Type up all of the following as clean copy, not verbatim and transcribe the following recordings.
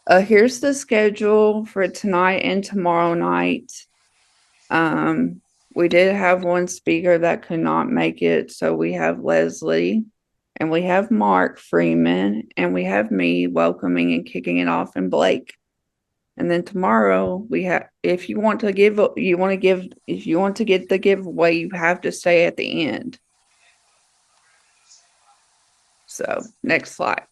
Here's the schedule for tonight and tomorrow night. We did have one speaker that could not make it, so we have Leslie, and we have Mark Freeman, and we have me welcoming and kicking it off, and Blake. And then tomorrow we have, if you want to give, if you want to get the giveaway, you have to stay at the end. So next slide.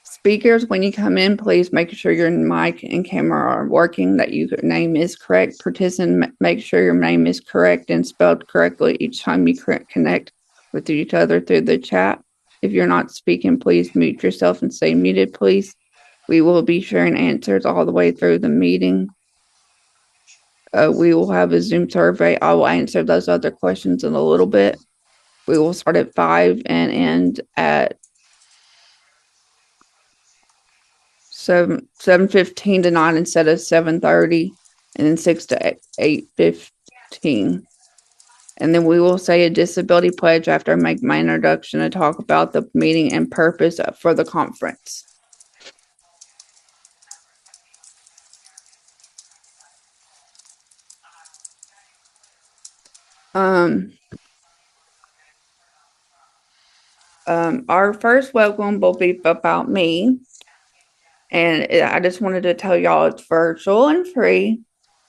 Speakers, when you come in, please make sure your mic and camera are working, that your name is correct. Participant, make sure your name is correct and spelled correctly each time you connect with each other through the chat. If you're not speaking, please mute yourself and stay muted, please. We will be sharing answers all the way through the meeting. We will have a Zoom survey. I will answer those other questions in a little bit. We will start at 5 and end at 7:15 to 9 instead of 7:30, and then 6 to 8:15. And then we will say a disability pledge after I make my introduction and talk about the meeting and purpose for the conference. Our first welcome will be about me. And I just wanted to tell y'all it's virtual and free.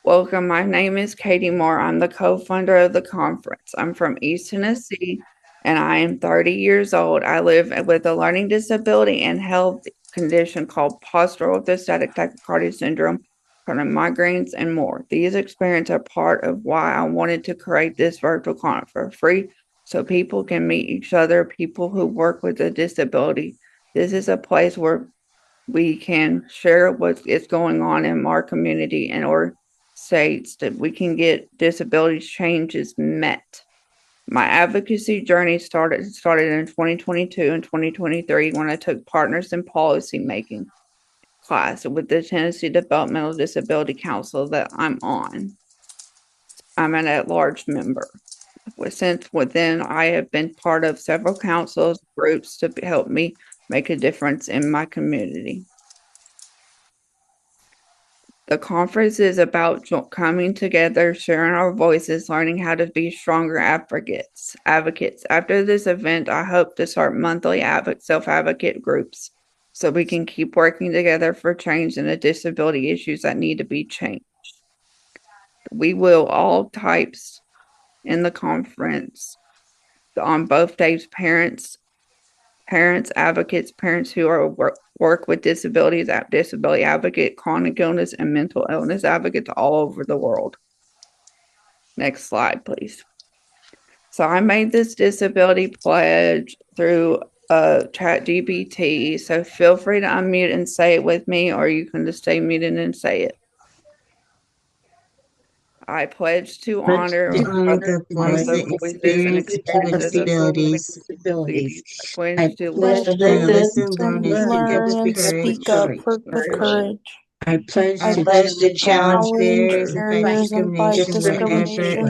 Welcome. My name is Katie Moore. I'm the co-founder of the conference. I'm from East Tennessee, and I am 30 years old. I live with a learning disability and health condition called postural orthostatic tachycardia syndrome, chronic migraines, and more. These experiences are part of why I wanted to create this virtual conference for free, so people can meet each other, people who work with a disability. This is a place where we can share what is going on in our community and our states, that we can get disability changes met. My advocacy journey started in 2022 and 2023 when I took Partners in Policy Making class with the Tennessee Developmental Disability Council that I'm on. I'm an at-large member. Since then, I have been part of several councils, groups to help me make a difference in my community. The conference is about coming together, sharing our voices, learning how to be stronger advocates. After this event, I hope to start monthly self-advocate groups so we can keep working together for change in the disability issues that need to be changed. We will all types in the conference on both days, parents, advocates, parents who are work with disabilities, disability advocate, chronic illness, and mental illness advocates all over the world. Next slide, please. So I made this disability pledge through ChatGPT. So feel free to unmute and say it with me, or you can just stay muted and say it. I pledge to honor the voice and experience of disabilities. I pledge to listen, learn, and speak up with courage. I pledge to challenge barriers and fight discrimination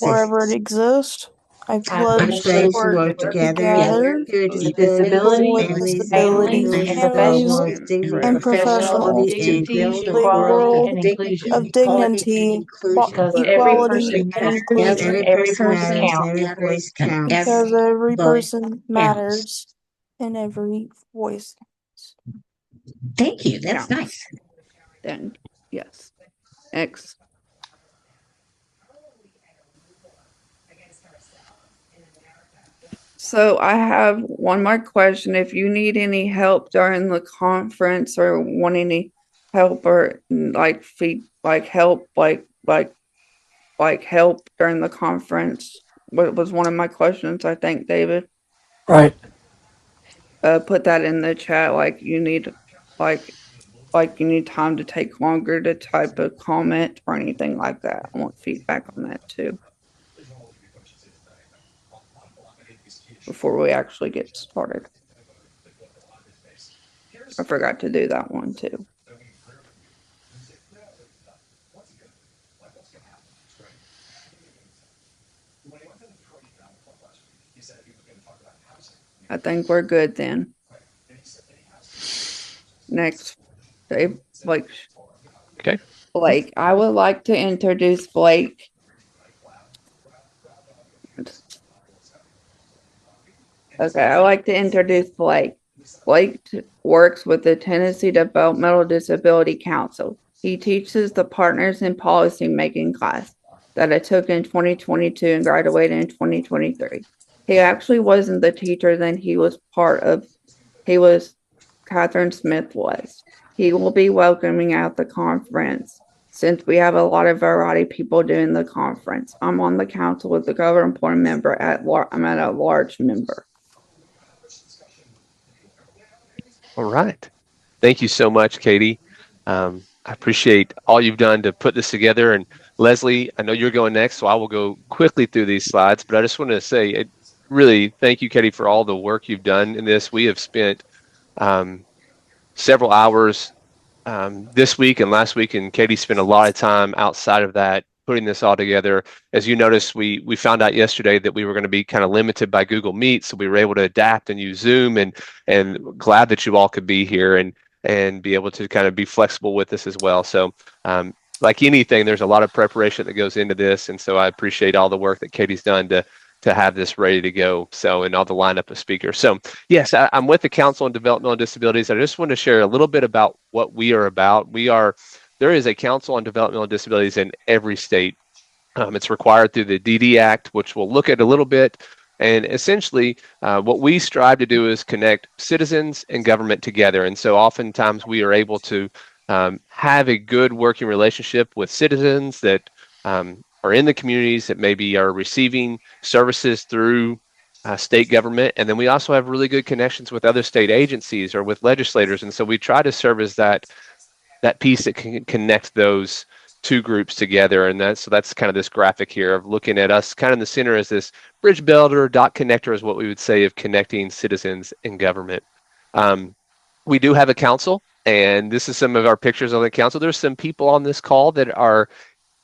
wherever it exists. I pledge to work together for disability, families, and professionals and build a world of dignity, equality, and inclusion. Every person matters, every voice counts. Because every person matters and every voice counts. Thank you. That's nice. Then, yes. Next. So I have one more question. If you need any help during the conference or want any help or help during the conference, what was one of my questions, I think, David? Right. Put that in the chat, like you need time to take longer to type a comment or anything like that. I want feedback on that too, before we actually get started. I forgot to do that one too. I think we're good then. Next, Blake. Okay. Blake. I would like to introduce Blake. Okay, I'd like to introduce Blake. Blake works with the Tennessee Developmental Disability Council. He teaches the Partners in Policy Making class that I took in 2022 and graduated in 2023. He actually wasn't the teacher then Catherine Smith was. He will be welcoming at the conference since we have a lot of variety of people doing the conference. I'm on the council as a government board member I'm at a large member. All right. Thank you so much, Katie. I appreciate all you've done to put this together. And Leslie, I know you're going next, so I will go quickly through these slides. But I just want to say, really, thank you, Katie, for all the work you've done in this. We have spent several hours this week and last week, and Katie spent a lot of time outside of that putting this all together. As you noticed, we found out yesterday that we were going to be kind of limited by Google Meet, so we were able to adapt and use Zoom, and glad that you all could be here and be able to kind of be flexible with this as well. So like anything, there's a lot of preparation that goes into this, and so I appreciate all the work that Katie's done to have this ready to go. So, and all the lineup of speakers. So yes, I'm with the Council on Developmental Disabilities. I just want to share a little bit about what we are about. There is a Council on Developmental Disabilities in every state. It's required through the DD Act, which we'll look at a little bit. And essentially, what we strive to do is connect citizens and government together. And so oftentimes we are able to have a good working relationship with citizens that are in the communities that maybe are receiving services through state government. And then we also have really good connections with other state agencies or with legislators. And so we try to serve as that piece that can connect those two groups together. And that's kind of this graphic here of looking at us kind of in the center as this bridge builder, dot connector is what we would say of connecting citizens and government. We do have a council, and this is some of our pictures on the council. There's some people on this call that are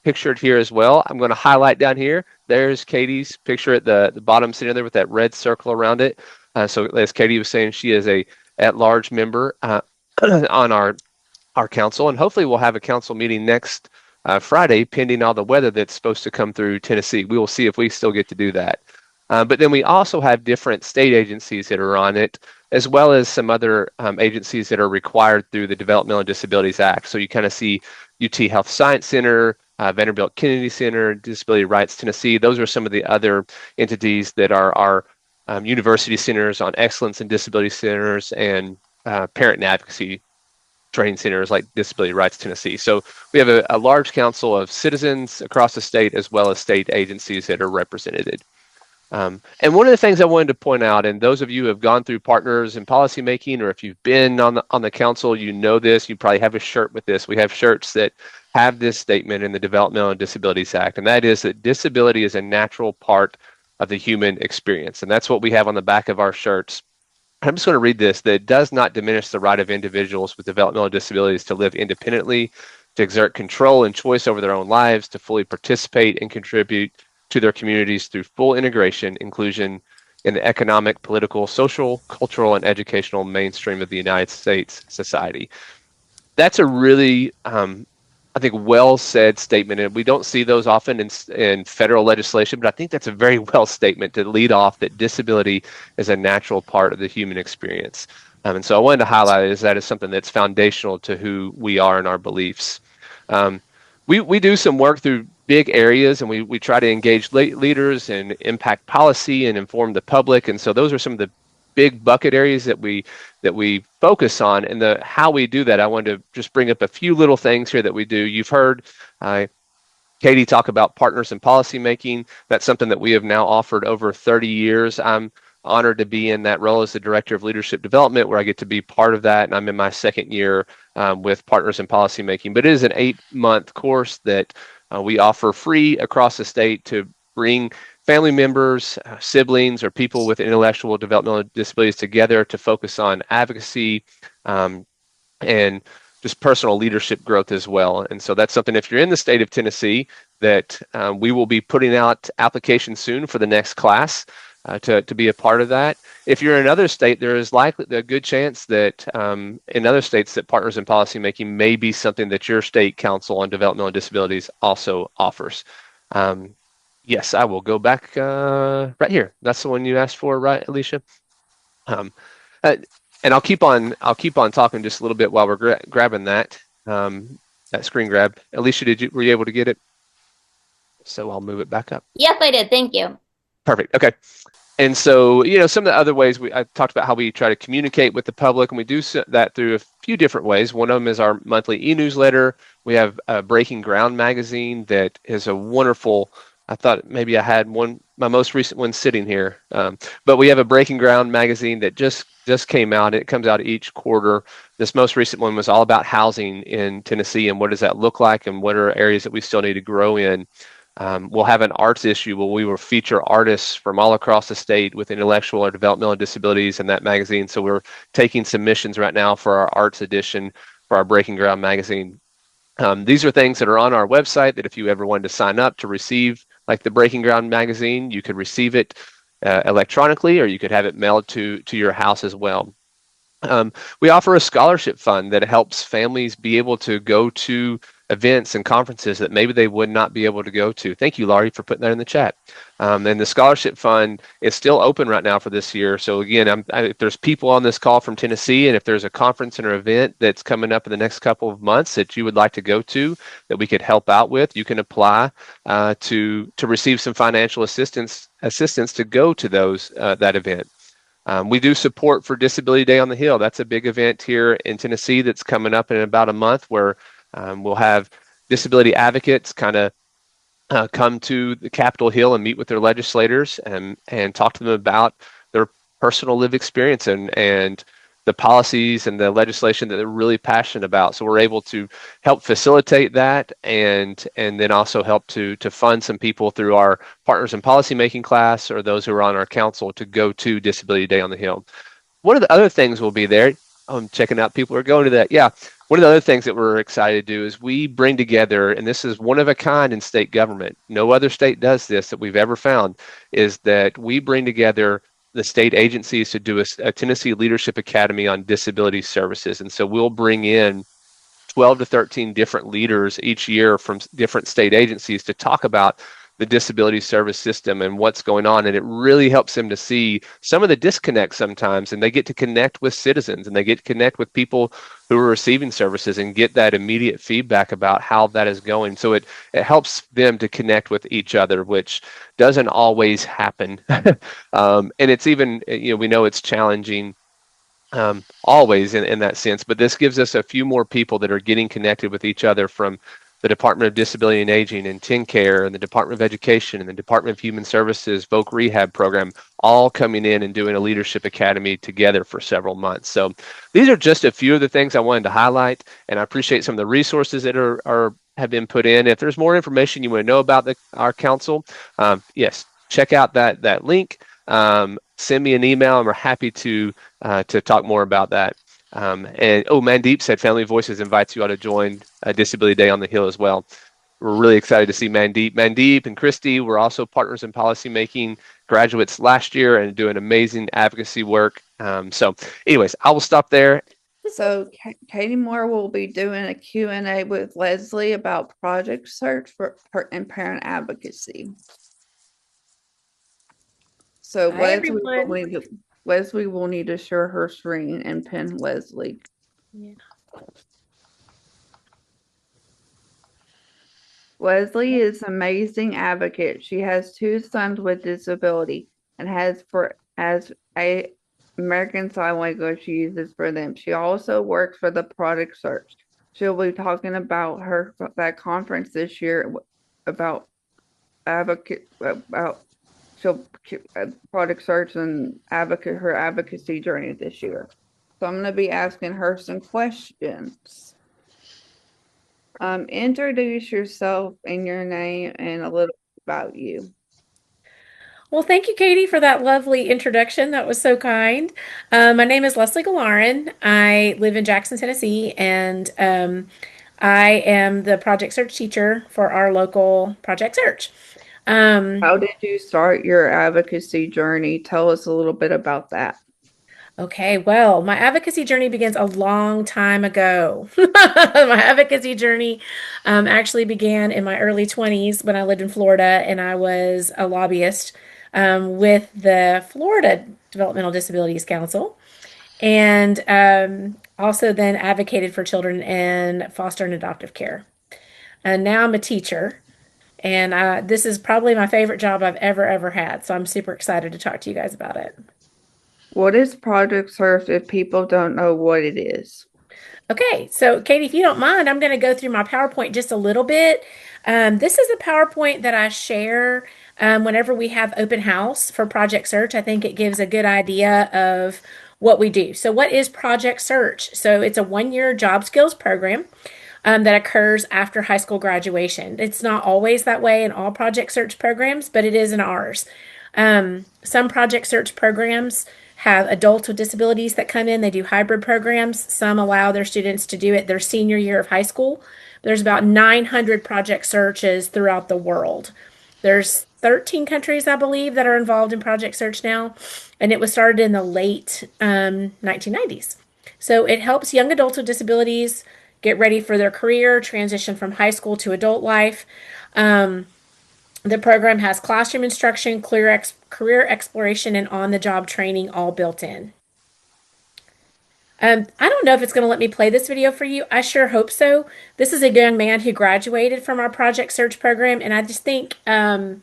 pictured here as well. I'm going to highlight down here. There's Katie's picture at the bottom sitting there with that red circle around it. So as Katie was saying, she is a at-large member on our council, and hopefully we'll have a council meeting next Friday, pending all the weather that's supposed to come through Tennessee. We will see if we still get to do that. But then we also have different state agencies that are on it, as well as some other agencies that are required through the Developmental Disabilities Act. So you kind of see UT Health Science Center, Vanderbilt Kennedy Center, Disability Rights Tennessee. Those are some of the other entities that are our university centers on excellence and disability centers and parent and advocacy training centers like Disability Rights Tennessee. So we have a large council of citizens across the state, as well as state agencies that are represented. And one of the things I wanted to point out, and those of you who have gone through Partners in Policymaking, or if you've been on the council, you know this, you probably have a shirt with this. We have shirts that have this statement in the Developmental Disabilities Act, and that is that disability is a natural part of the human experience. And that's what we have on the back of our shirts. I'm just going to read this, that it does not diminish the right of individuals with developmental disabilities to live independently, to exert control and choice over their own lives, to fully participate and contribute to their communities through full integration, inclusion in the economic, political, social, cultural, and educational mainstream of the United States society. That's a really, I think, well said statement, and we don't see those often in federal legislation, but I think that's a very well statement to lead off that disability is a natural part of the human experience. And so I wanted to highlight that as something that's foundational to who we are and our beliefs. We do some work through big areas, and we try to engage leaders and impact policy and inform the public. And so those are some of the big bucket areas that we focus on. And how we do that, I wanted to just bring up a few little things here that we do. You've heard Katie talk about Partners in Policymaking. That's something that we have now offered over 30 years. I'm honored to be in that role as the Director of Leadership Development, where I get to be part of that. And I'm in my second year with Partners in Policymaking. But it is an 8-month course that we offer free across the state to bring family members, siblings, or people with intellectual developmental disabilities together to focus on advocacy and just personal leadership growth as well. And so that's something, if you're in the state of Tennessee, that we will be putting out applications soon for the next class. to be a part of that. If you're in another state, there is likely a good chance that in other states that Partners in Policymaking may be something that your state council on developmental disabilities also offers. Yes, I will go back right here. That's the one you asked for, right, Alicia? Um, and I'll keep on talking just a little bit while we're grabbing that screen grab. Alicia, were you able to get it? So I'll move it back up. Yes, I did. Thank you. Perfect. Okay. And so, some of the other ways I talked about how we try to communicate with the public, and we do that through a few different ways. One of them is our monthly e-newsletter. We have a Breaking Ground magazine that is a wonderful. I thought maybe I had my most recent one sitting here, but we have a Breaking Ground magazine that just came out. It comes out each quarter. This most recent one was all about housing in Tennessee and what does that look like, and what are areas that we still need to grow in. We'll have an arts issue where we will feature artists from all across the state with intellectual or developmental disabilities in that magazine. So we're taking submissions right now for our arts edition for our Breaking Ground magazine. These are things that are on our website that if you ever wanted to sign up to receive, like the Breaking Ground magazine, you could receive it electronically, or you could have it mailed to your house as well. We offer a scholarship fund that helps families be able to go to events and conferences that maybe they would not be able to go to. Thank you, Laurie, for putting that in the chat. And the scholarship fund is still open right now for this year. So again, if there's people on this call from Tennessee, and if there's a conference or event that's coming up in the next couple of months that you would like to go to that we could help out with, you can apply to receive some financial assistance to go to that event. We do support for Disability Day on the Hill. That's a big event here in Tennessee that's coming up in about a month, where we'll have disability advocates kind of come to the Capitol Hill and meet with their legislators and talk to them about their personal lived experience and the policies and the legislation that they're really passionate about. So we're able to help facilitate that and then also help to fund some people through our Partners in Policymaking class, or those who are on our council, to go to Disability Day on the Hill. One of the other things will be there. I'm checking out people who are going to that. Yeah. One of the other things that we're excited to do is we bring together, and this is one of a kind in state government, no other state does this that we've ever found, is that we bring together the state agencies to do a Tennessee Leadership Academy on disability services. And so we'll bring in 12 to 13 different leaders each year from different state agencies to talk about the disability service system and what's going on. And it really helps them to see some of the disconnect sometimes, and they get to connect with citizens, and they get to connect with people who are receiving services and get that immediate feedback about how that is going. So it helps them to connect with each other, which doesn't always happen. And it's even, we know it's challenging always in that sense, but this gives us a few more people that are getting connected with each other from the Department of Disability and Aging and TennCare and the Department of Education and the Department of Human Services Voc Rehab program, all coming in and doing a leadership academy together for several months. So these are just a few of the things I wanted to highlight, and I appreciate some of the resources that have been put in. If there's more information you want to know about our council, yes, check out that link. Send me an email, and we're happy to talk more about that. Mandeep said Family Voices invites you all to join Disability Day on the Hill as well. We're really excited to see Mandeep. Mandeep and Christy were also Partners in Policymaking graduates last year and doing amazing advocacy work. So anyways, I will stop there. So Katie Moore will be doing a Q&A with Leslie about Project Search and parent advocacy. So Leslie will need to share her screen and pin Leslie. Yeah. Leslie is an amazing advocate. She has 2 sons with disability and has American Sign Language she uses for them. She also works for the Project Search. She'll be talking about that conference this year about Project Search and her advocacy journey this year. So I'm going to be asking her some questions. Introduce yourself and your name and a little about you. Well, thank you, Katie, for that lovely introduction. That was so kind. My name is Leslie Galarin. I live in Jackson, Tennessee, and I am the Project Search teacher for our local Project Search. How did you start your advocacy journey? Tell us a little bit about that. Okay, well, my advocacy journey begins a long time ago. My advocacy journey actually began in my early 20s when I lived in Florida and I was a lobbyist with the Florida Developmental Disabilities Council, and also then advocated for children in foster and adoptive care. And now I'm a teacher, and this is probably my favorite job I've ever had. So I'm super excited to talk to you guys about it. What is Project Surf if people don't know what it is? Okay, so Katie, if you don't mind, I'm going to go through my PowerPoint just a little bit. This is a PowerPoint that I share whenever we have open house for Project Search. I think it gives a good idea of what we do. So, what is Project Search? So, it's a 1 year job skills program that occurs after high school graduation. It's not always that way in all Project Search programs, but it is in ours. Some Project Search programs have adults with disabilities that come in. They do hybrid programs. Some allow their students to do it their senior year of high school. There's about 900 Project Searches throughout the world. There's 13 countries, I believe, that are involved in Project Search now, and it was started in the late 1990s. So it helps young adults with disabilities get ready for their career, transition from high school to adult life. The program has classroom instruction, career exploration, and on-the-job training all built in. I don't know if it's going to let me play this video for you. I sure hope so. This is a young man who graduated from our Project Search program, and I just think I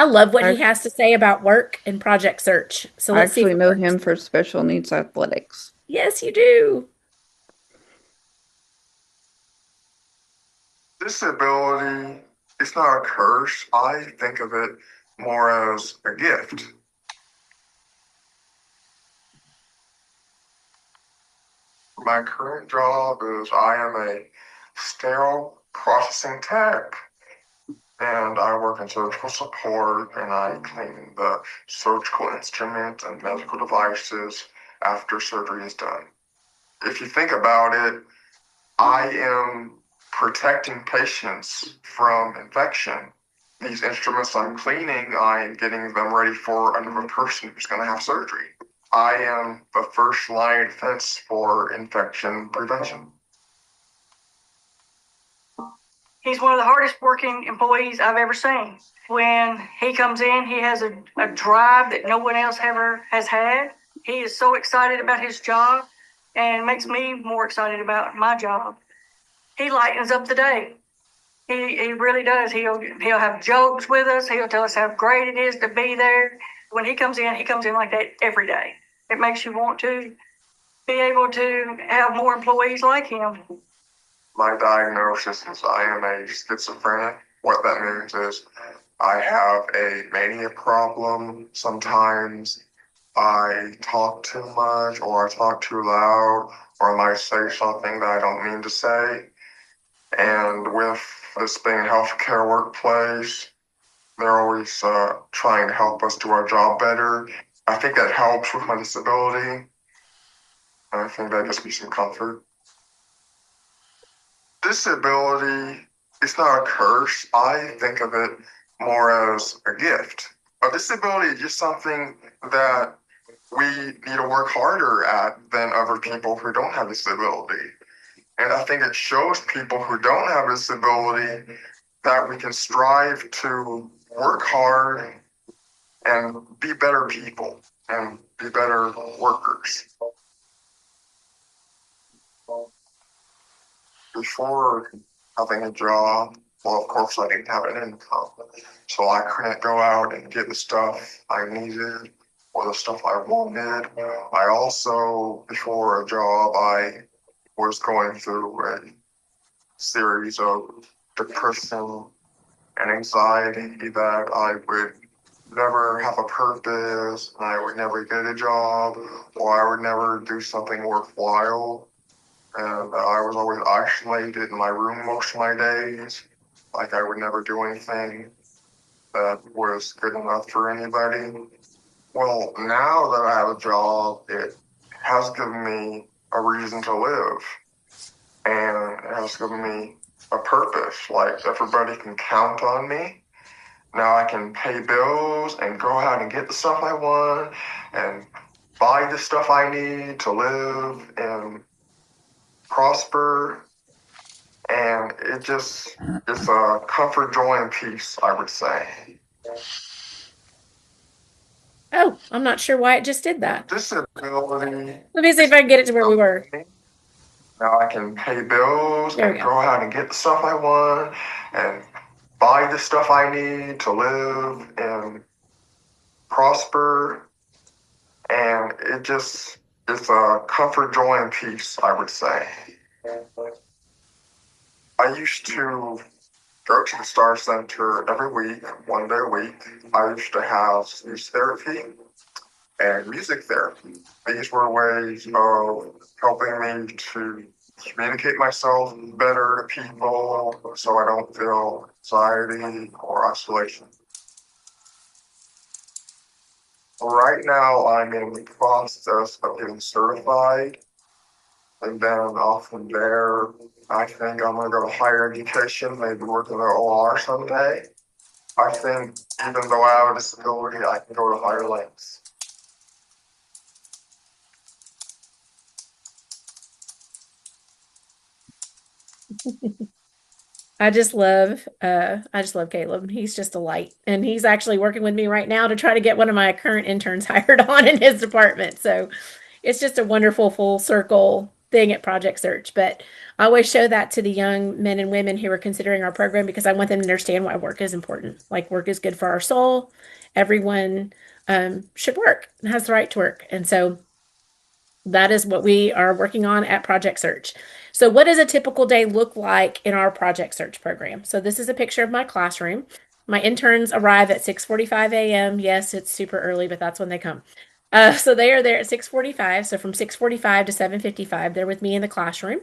love what he has to say about work and Project Search. So I let's see if actually it know works. him for special needs athletics. Yes, you do. Disability, it's not a curse. I think of it more as a gift. My current job is I am a sterile processing tech, and I work in surgical support, and I clean the surgical instruments and medical devices after surgery is done. If you think about it, I am protecting patients from infection. These instruments I'm cleaning, I'm getting them ready for another person who's going to have surgery. I am the first line of defense for infection prevention. He's one of the hardest working employees I've ever seen. When he comes in, he has a drive that no one else ever has had. He is so excited about his job and makes me more excited about my job. He lightens up the day. He really does. He'll have jokes with us. He'll tell us how great it is to be there. When he comes in like that every day. It makes you want to be able to have more employees like him. My diagnosis is I am a schizophrenic. What that means is I have a mania problem. Sometimes I talk too much, or I talk too loud, or I might say something that I don't mean to say. And with this being a healthcare workplace, they're always trying to help us do our job better. I think that helps with my disability. And I think that gives me some comfort. Disability, it's not a curse. I think of it more as a gift. A disability is just something that we need to work harder at than other people who don't have disability. And I think it shows people who don't have disability that we can strive to work hard and be better people and be better workers. Before having a job, well, of course, I didn't have an income, so I couldn't go out and get the stuff I needed or the stuff I wanted. I also, before a job, I was going through a series of depression and anxiety that I would never have a purpose, and I would never get a job, or I would never do something worthwhile. And I was always isolated in my room most of my days. Like I would never do anything that was good enough for anybody. Well, now that I have a job, it has given me a reason to live. And it has given me a purpose. Like everybody can count on me. Now I can pay bills and go out and get the stuff I want and buy the stuff I need to live and prosper. And it's a comfort, joy, and peace, I would say. Oh, I'm not sure why it just did that. Disability. Let me see if I can get it to where we were. Now I can pay bills There we and go. go out and get the stuff I want and buy the stuff I need to live and prosper. And it's a comfort, joy, and peace, I would say. I used to go to the Star Center every week, 1 day a week. I used to have speech therapy and music therapy. These were ways of helping me to communicate myself better to people so I don't feel anxiety or isolation. Right now, I'm in the process of getting certified. And then off from there, I think I'm going to go to higher education, maybe work in the OR someday. I think even though I have a disability, I can go to higher lengths. I just love Caleb. He's just a light. And he's actually working with me right now to try to get one of my current interns hired on in his department. So it's just a wonderful full circle thing at Project Search. But I always show that to the young men and women who are considering our program because I want them to understand why work is important. Like work is good for our soul. Everyone should work and has the right to work. And so that is what we are working on at Project Search. So what does a typical day look like in our Project Search program? So this is a picture of my classroom. My interns arrive at 6:45 a.m. Yes, it's super early, but that's when they come. So they are there at 6:45. So from 6:45 to 7:55, they're with me in the classroom.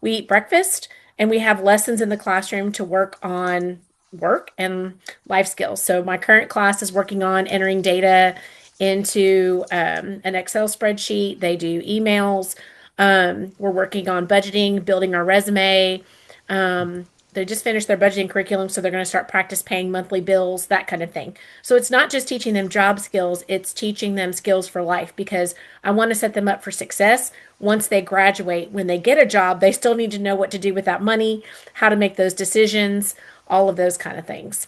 We eat breakfast and we have lessons in the classroom to work on work and life skills. So my current class is working on entering data into an Excel spreadsheet. They do emails. We're working on budgeting, building our resume. They just finished their budgeting curriculum, so they're going to start practice paying monthly bills, that kind of thing. So it's not just teaching them job skills, it's teaching them skills for life because I want to set them up for success once they graduate. When they get a job, they still need to know what to do with that money, how to make those decisions, all of those kind of things.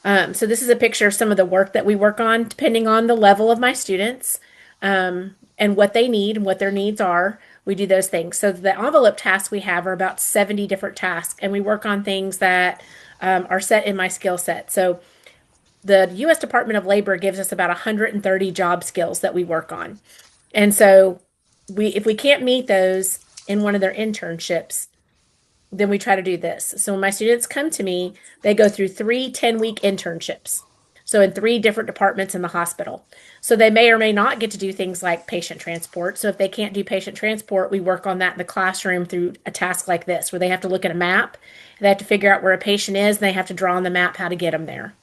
So this is a picture of some of the work that we work on, depending on the level of my students and what they need and what their needs are. We do those things. So the envelope tasks we have are about 70 different tasks, and we work on things that are set in my skill set. So the U.S. Department of Labor gives us about 130 job skills that we work on. And so if we can't meet those in one of their internships, then we try to do this. So when my students come to me, they go through 3 10-week internships. So in 3 different departments in the hospital. So they may or may not get to do things like patient transport. So if they can't do patient transport, we work on that in the classroom through a task like this, where they have to look at a map, they have to figure out where a patient is, and they have to draw on the map how to get them there.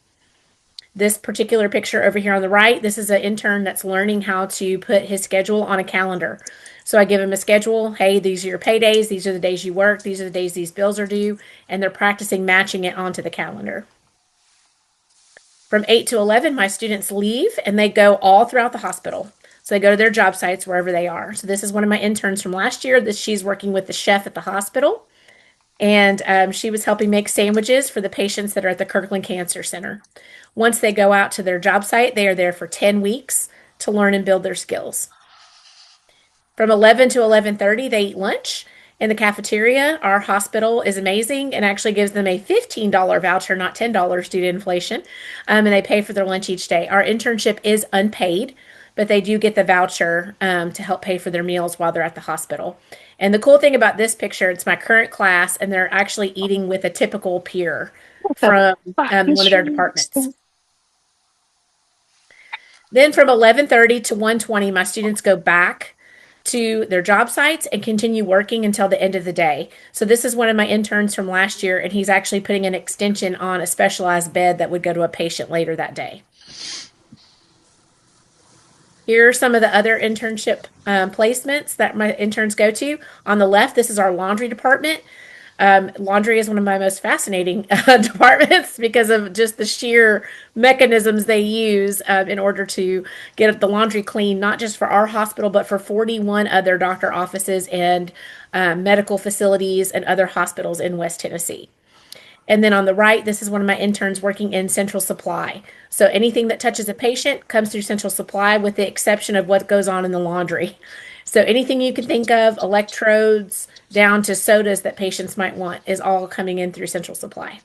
This particular picture over here on the right, this is an intern that's learning how to put his schedule on a calendar. So I give him a schedule. Hey, these are your pay days. These are the days you work. These are the days these bills are due. And they're practicing matching it onto the calendar. From 8 to 11, my students leave and they go all throughout the hospital. So they go to their job sites wherever they are. So this is one of my interns from last year. She's working with the chef at the hospital. And she was helping make sandwiches for the patients that are at the Kirkland Cancer Center. Once they go out to their job site, they are there for 10 weeks to learn and build their skills. From 11 to 11:30, they eat lunch in the cafeteria. Our hospital is amazing and actually gives them a $15 voucher, not $10 due to inflation, and they pay for their lunch each day. Our internship is unpaid, but they do get the voucher to help pay for their meals while they're at the hospital. And the cool thing about this picture, it's my current class, and they're actually eating with a typical peer from one of their departments. Then from 11:30 to 1:20, my students go back to their job sites and continue working until the end of the day. So this is one of my interns from last year, and he's actually putting an extension on a specialized bed that would go to a patient later that day. Here are some of the other internship placements that my interns go to. On the left, this is our laundry department. Laundry is one of my most fascinating departments because of just the sheer mechanisms they use in order to get the laundry clean, not just for our hospital, but for 41 other doctor offices and medical facilities and other hospitals in West Tennessee. And then on the right, this is one of my interns working in central supply. So anything that touches a patient comes through central supply with the exception of what goes on in the laundry. So anything you can think of, electrodes down to sodas that patients might want, is all coming in through central supply.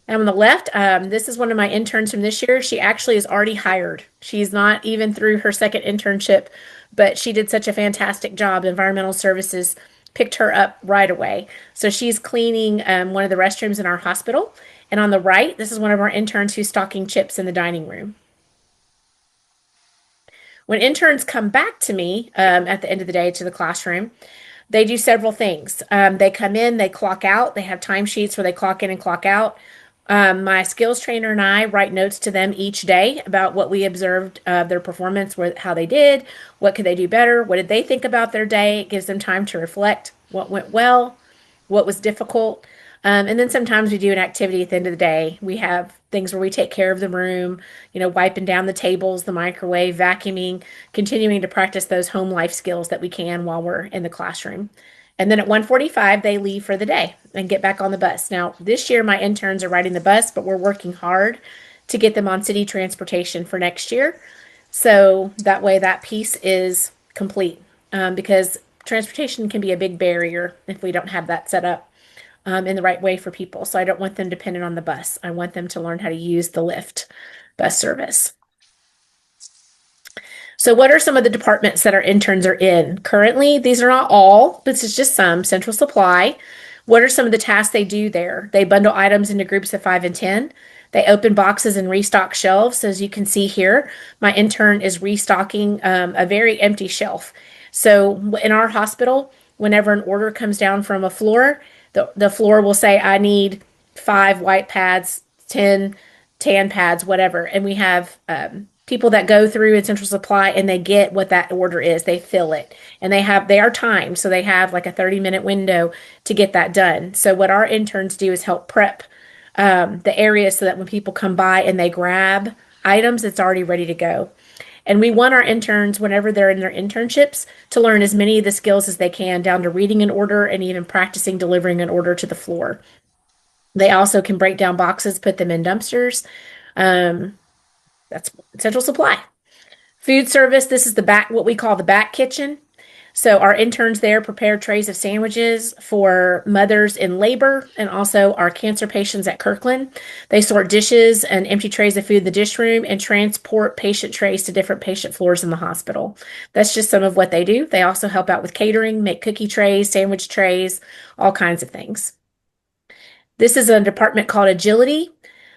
And on the left, this is one of my interns from this year. She actually is already hired. She's not even through her second internship, but she did such a fantastic job. Environmental Services picked her up right away. So she's cleaning one of the restrooms in our hospital. And on the right, this is one of our interns who's stocking chips in the dining room. When interns come back to me at the end of the day to the classroom, they do several things. They come in, they clock out, they have timesheets where they clock in and clock out. My skills trainer and I write notes to them each day about what we observed of their performance, how they did, what could they do better, what did they think about their day. It gives them time to reflect what went well, what was difficult. And then sometimes we do an activity at the end of the day. We have things where we take care of the room, wiping down the tables, the microwave, vacuuming, continuing to practice those home life skills that we can while we're in the classroom. And then at 1:45, they leave for the day and get back on the bus. Now, this year, my interns are riding the bus, but we're working hard to get them on city transportation for next year. So that way that piece is complete because transportation can be a big barrier if we don't have that set up in the right way for people. So I don't want them dependent on the bus. I want them to learn how to use the Lyft bus service. So what are some of the departments that our interns are in? Currently, these are not all, this is just some. Central Supply. What are some of the tasks they do there? They bundle items into groups of 5 and 10. They open boxes and restock shelves. So as you can see here, my intern is restocking a very empty shelf. So in our hospital, whenever an order comes down from a floor, the floor will say, I need 5 white pads, 10 tan pads, whatever. And we have people that go through in Central Supply and they get what that order is. They fill it and they are timed. So they have like a 30-minute window to get that done. So what our interns do is help prep the area so that when people come by and they grab items, it's already ready to go. And we want our interns, whenever they're in their internships, to learn as many of the skills as they can, down to reading an order and even practicing delivering an order to the floor. They also can break down boxes, put them in dumpsters. That's Central Supply. Food service, this is what we call the back kitchen. So our interns there prepare trays of sandwiches for mothers in labor and also our cancer patients at Kirkland. They sort dishes and empty trays of food in the dish room and transport patient trays to different patient floors in the hospital. That's just some of what they do. They also help out with catering, make cookie trays, sandwich trays, all kinds of things. This is a department called Agility.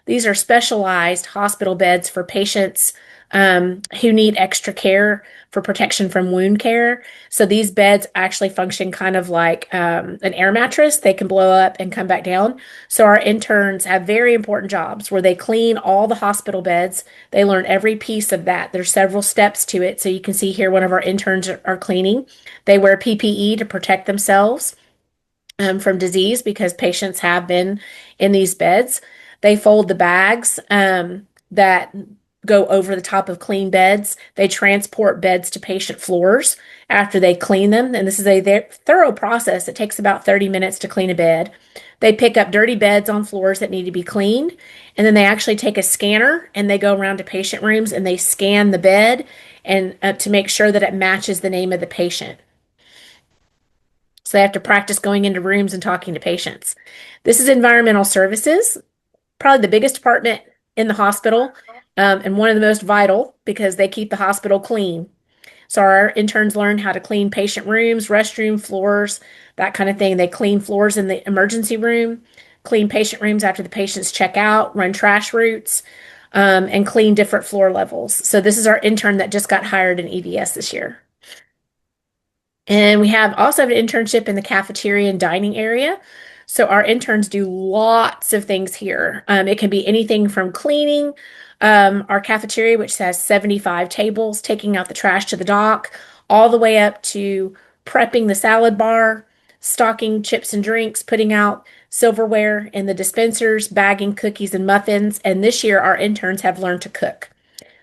These are specialized hospital beds for patients who need extra care for protection from wound care. So these beds actually function kind of like an air mattress. They can blow up and come back down. So our interns have very important jobs where they clean all the hospital beds. They learn every piece of that. There's several steps to it. So you can see here one of our interns are cleaning. They wear PPE to protect themselves from disease because patients have been in these beds. They fold the bags that go over the top of clean beds. They transport beds to patient floors after they clean them. And this is a thorough process. It takes about 30 minutes to clean a bed. They pick up dirty beds on floors that need to be cleaned. And then they actually take a scanner and they go around to patient rooms and they scan the bed and to make sure that it matches the name of the patient. So they have to practice going into rooms and talking to patients. This is environmental services, probably the biggest department in the hospital. And one of the most vital because they keep the hospital clean. So our interns learn how to clean patient rooms, restroom floors, that kind of thing. They clean floors in the emergency room, clean patient rooms after the patients check out, run trash routes, and clean different floor levels. So this is our intern that just got hired in EVS this year. And we also have an internship in the cafeteria and dining area. So our interns do lots of things here. It can be anything from cleaning our cafeteria, which has 75 tables, taking out the trash to the dock, all the way up to prepping the salad bar, stocking chips and drinks, putting out silverware in the dispensers, bagging cookies and muffins. And this year, our interns have learned to cook.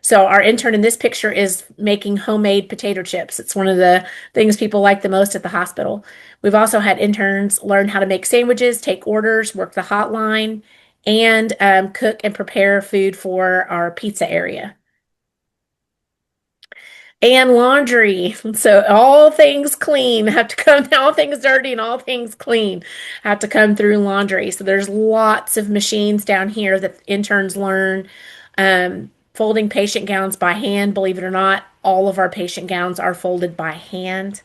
So our intern in this picture is making homemade potato chips. It's one of the things people like the most at the hospital. We've also had interns learn how to make sandwiches, take orders, work the hotline, and cook and prepare food for our pizza area. And laundry. So all things clean have to come, all things dirty and all things clean have to come through laundry. So there's lots of machines down here that interns learn. Folding patient gowns by hand. Believe it or not, all of our patient gowns are folded by hand.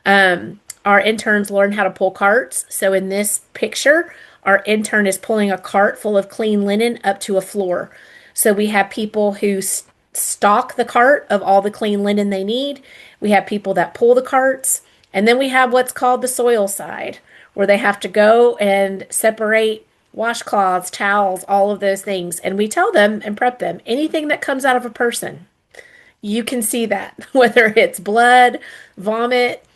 Our interns learn how to pull carts. So in this picture, our intern is pulling a cart full of clean linen up to a floor. So we have people who stock the cart of all the clean linen they need. We have people that pull the carts. And then we have what's called the soil side, where they have to go and separate washcloths, towels, all of those things. And we tell them and prep them, anything that comes out of a person, you can see that, whether it's blood, vomit,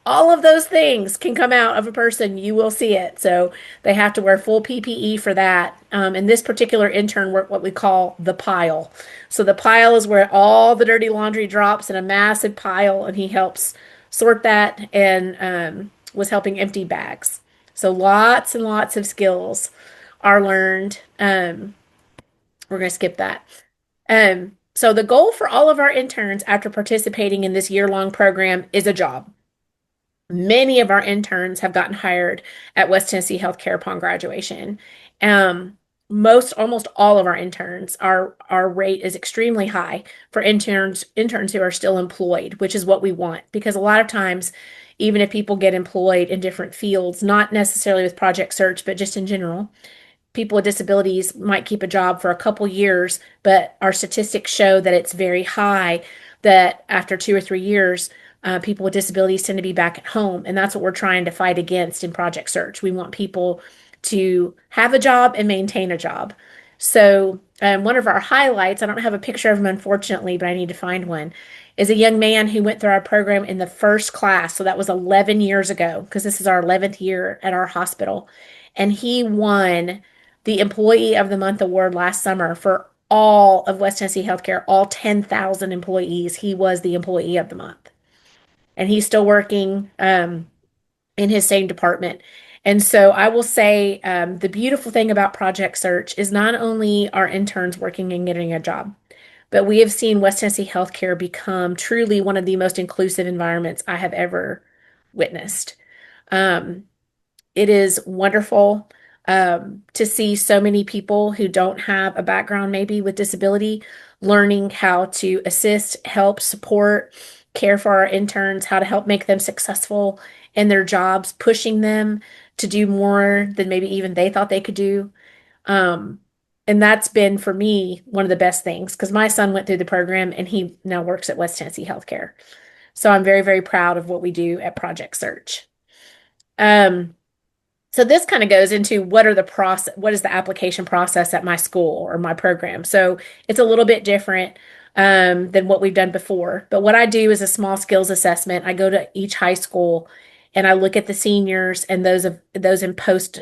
all of those things can come out of a person. You will see it. So they have to wear full PPE for that. And this particular intern worked what we call the pile. So the pile is where all the dirty laundry drops in a massive pile, and he helps sort that and was helping empty bags. So lots and lots of skills are learned. We're going to skip that. So the goal for all of our interns after participating in this year-long program is a job. Many of our interns have gotten hired at West Tennessee Healthcare upon graduation. Almost all of our interns, our rate is extremely high for interns who are still employed, which is what we want, because a lot of times, even if people get employed in different fields, not necessarily with Project Search, but just in general, people with disabilities might keep a job for a couple years, but our statistics show that it's very high that after 2 or 3 years, people with disabilities tend to be back at home. And that's what we're trying to fight against in Project Search. We want people to have a job and maintain a job. So one of our highlights, I don't have a picture of him, unfortunately, but I need to find one, is a young man who went through our program in the first class. So that was 11 years ago, because this is our 11th year at our hospital. And he won the Employee of the Month award last summer for all of West Tennessee Healthcare, all 10,000 employees. He was the Employee of the Month. And he's still working in his same department. And so I will say the beautiful thing about Project Search is not only are interns working and getting a job, but we have seen West Tennessee Healthcare become truly one of the most inclusive environments I have ever witnessed. It is wonderful to see so many people who don't have a background maybe with disability learning how to assist, help, support, care for our interns, how to help make them successful in their jobs, pushing them to do more than maybe even they thought they could do. And that's been, for me, one of the best things, because my son went through the program and he now works at West Tennessee Healthcare. So I'm very, very proud of what we do at Project Search. So this kind of goes into what is the application process at my school or my program. So it's a little bit different than what we've done before. But what I do is a small skills assessment. I go to each high school and I look at the seniors and those in post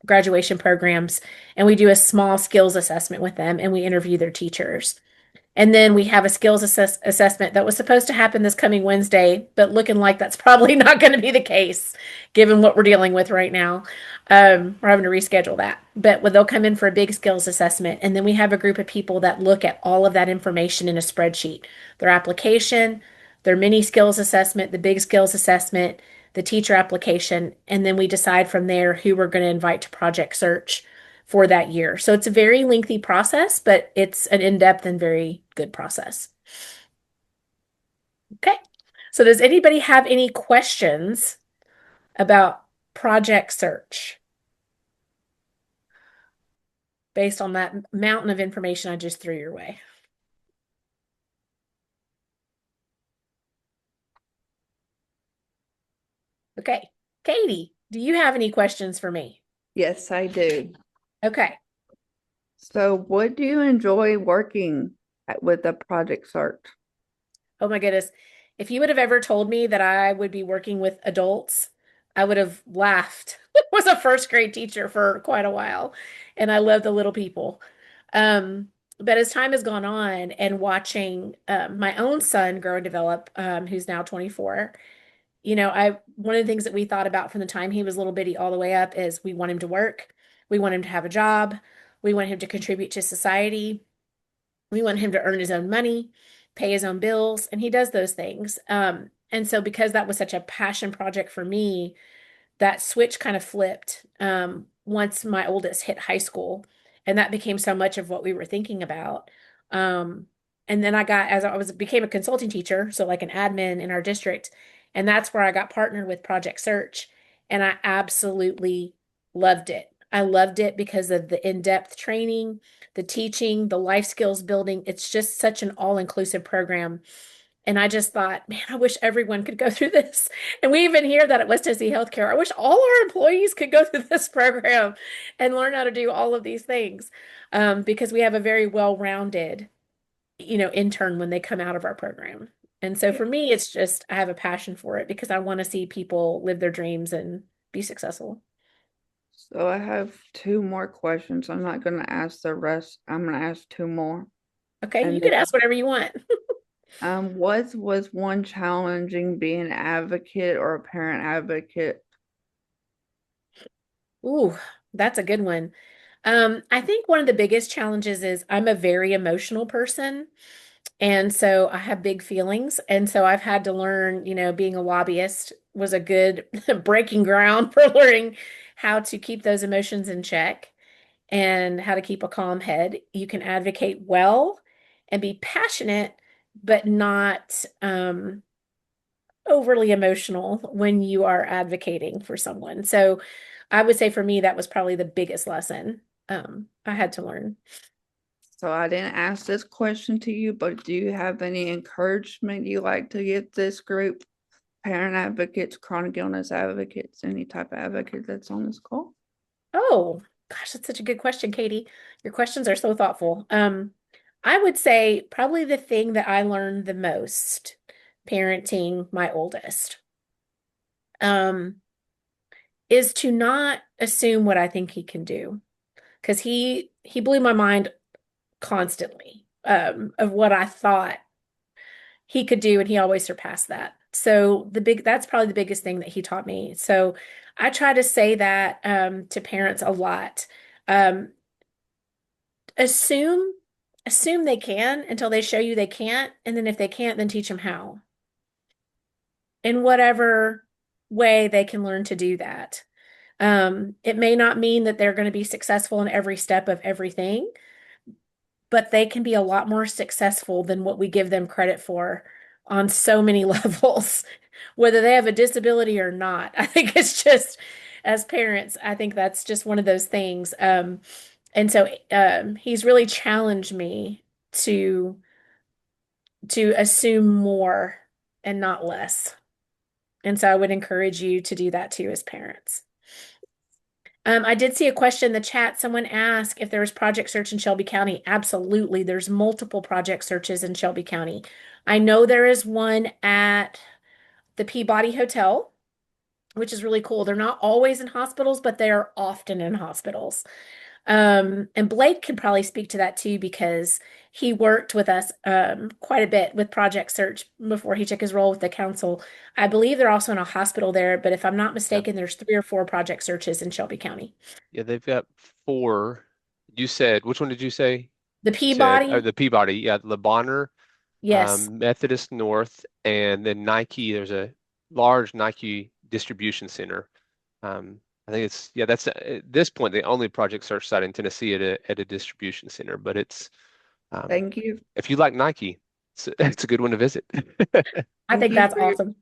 graduation programs, and we do a small skills assessment with them, and we interview their teachers. And then we have a skills assessment that was supposed to happen this coming Wednesday, but looking like that's probably not going to be the case, given what we're dealing with right now. We're having to reschedule that. But they'll come in for a big skills assessment, and then we have a group of people that look at all of that information in a spreadsheet. Their application, their mini skills assessment, the big skills assessment, the teacher application, and then we decide from there who we're going to invite to Project Search for that year. So it's a very lengthy process, but it's an in-depth and very good process. Okay. So does anybody have any questions about Project Search based on that mountain of information I just threw your way? Okay. Katie, do you have any questions for me? Yes, I do. Okay. So what do you enjoy working with the Project Search? Oh my goodness. If you would have ever told me that I would be working with adults I would have laughed. Was a first grade teacher for quite a while, and I love the little people. But as time has gone on and watching my own son grow and develop, who's now 24, I one of the things that we thought about from the time he was little bitty all the way up is we want him to work, we want him to have a job, we want him to contribute to society, we want him to earn his own money, pay his own bills, and he does those things. And so because that was such a passion project for me, that switch kind of flipped once my oldest hit high school, and that became so much of what we were thinking about. And then as I became a consulting teacher, so like an admin in our district, and that's where I got partnered with Project Search, and I absolutely loved it. I loved it because of the in-depth training, the teaching, the life skills building. It's just such an all-inclusive program. And I just thought, man, I wish everyone could go through this. And we even hear that at West Tennessee Healthcare. I wish all our employees could go through this program and learn how to do all of these things, because we have a very well-rounded, intern when they come out of our program. And so for me, it's just I have a passion for it because I want to see people live their dreams and be successful. So I have two more questions. I'm not going to ask the rest. I'm going to ask two more. Okay, And you can then- ask whatever you want. What was one challenging being an advocate or a parent advocate? Ooh, that's a good one. I think one of the biggest challenges is I'm a very emotional person. And so I have big feelings. And so I've had to learn, being a lobbyist was a good breaking ground for learning how to keep those emotions in check and how to keep a calm head. You can advocate well and be passionate, but not overly emotional when you are advocating for someone. So I would say for me, that was probably the biggest lesson I had to learn. So I didn't ask this question to you, but do you have any encouragement you like to give this group? Parent advocates, chronic illness advocates, any type of advocate that's on this call? Oh, gosh, that's such a good question, Katie. Your questions are so thoughtful. I would say probably the thing that I learned the most parenting my oldest is to not assume what I think he can do. Because he blew my mind constantly of what I thought he could do, and he always surpassed that. So that's probably the biggest thing that he taught me. So I try to say that to parents a lot. Assume they can until they show you they can't, and then if they can't, then teach them how. In whatever way they can learn to do that. It may not mean that they're going to be successful in every step of everything, but they can be a lot more successful than what we give them credit for on so many levels, whether they have a disability or not. I think it's just, as parents, I think that's just one of those things. And so he's really challenged me to assume more and not less. And so I would encourage you to do that too as parents. I did see a question in the chat. Someone asked if there was Project Search in Shelby County. Absolutely. There's multiple Project Searches in Shelby County. I know there is one at the Peabody Hotel, which is really cool. They're not always in hospitals, but they are often in hospitals. And Blake can probably speak to that too, because he worked with us quite a bit with Project Search before he took his role with the council. I believe they're also in a hospital there, but if I'm not mistaken, there's 3 or 4 Project Searches in Shelby County. Yeah, they've got 4. You said, which one did you say? The Peabody? The Peabody, yeah, Le Bonheur, Yes. Methodist North, and then Nike. There's a large Nike distribution center. I think that's at this point the only Project Search site in Tennessee at a distribution center. But it's Thank you. if you like Nike, it's a good one to visit. I think that's awesome.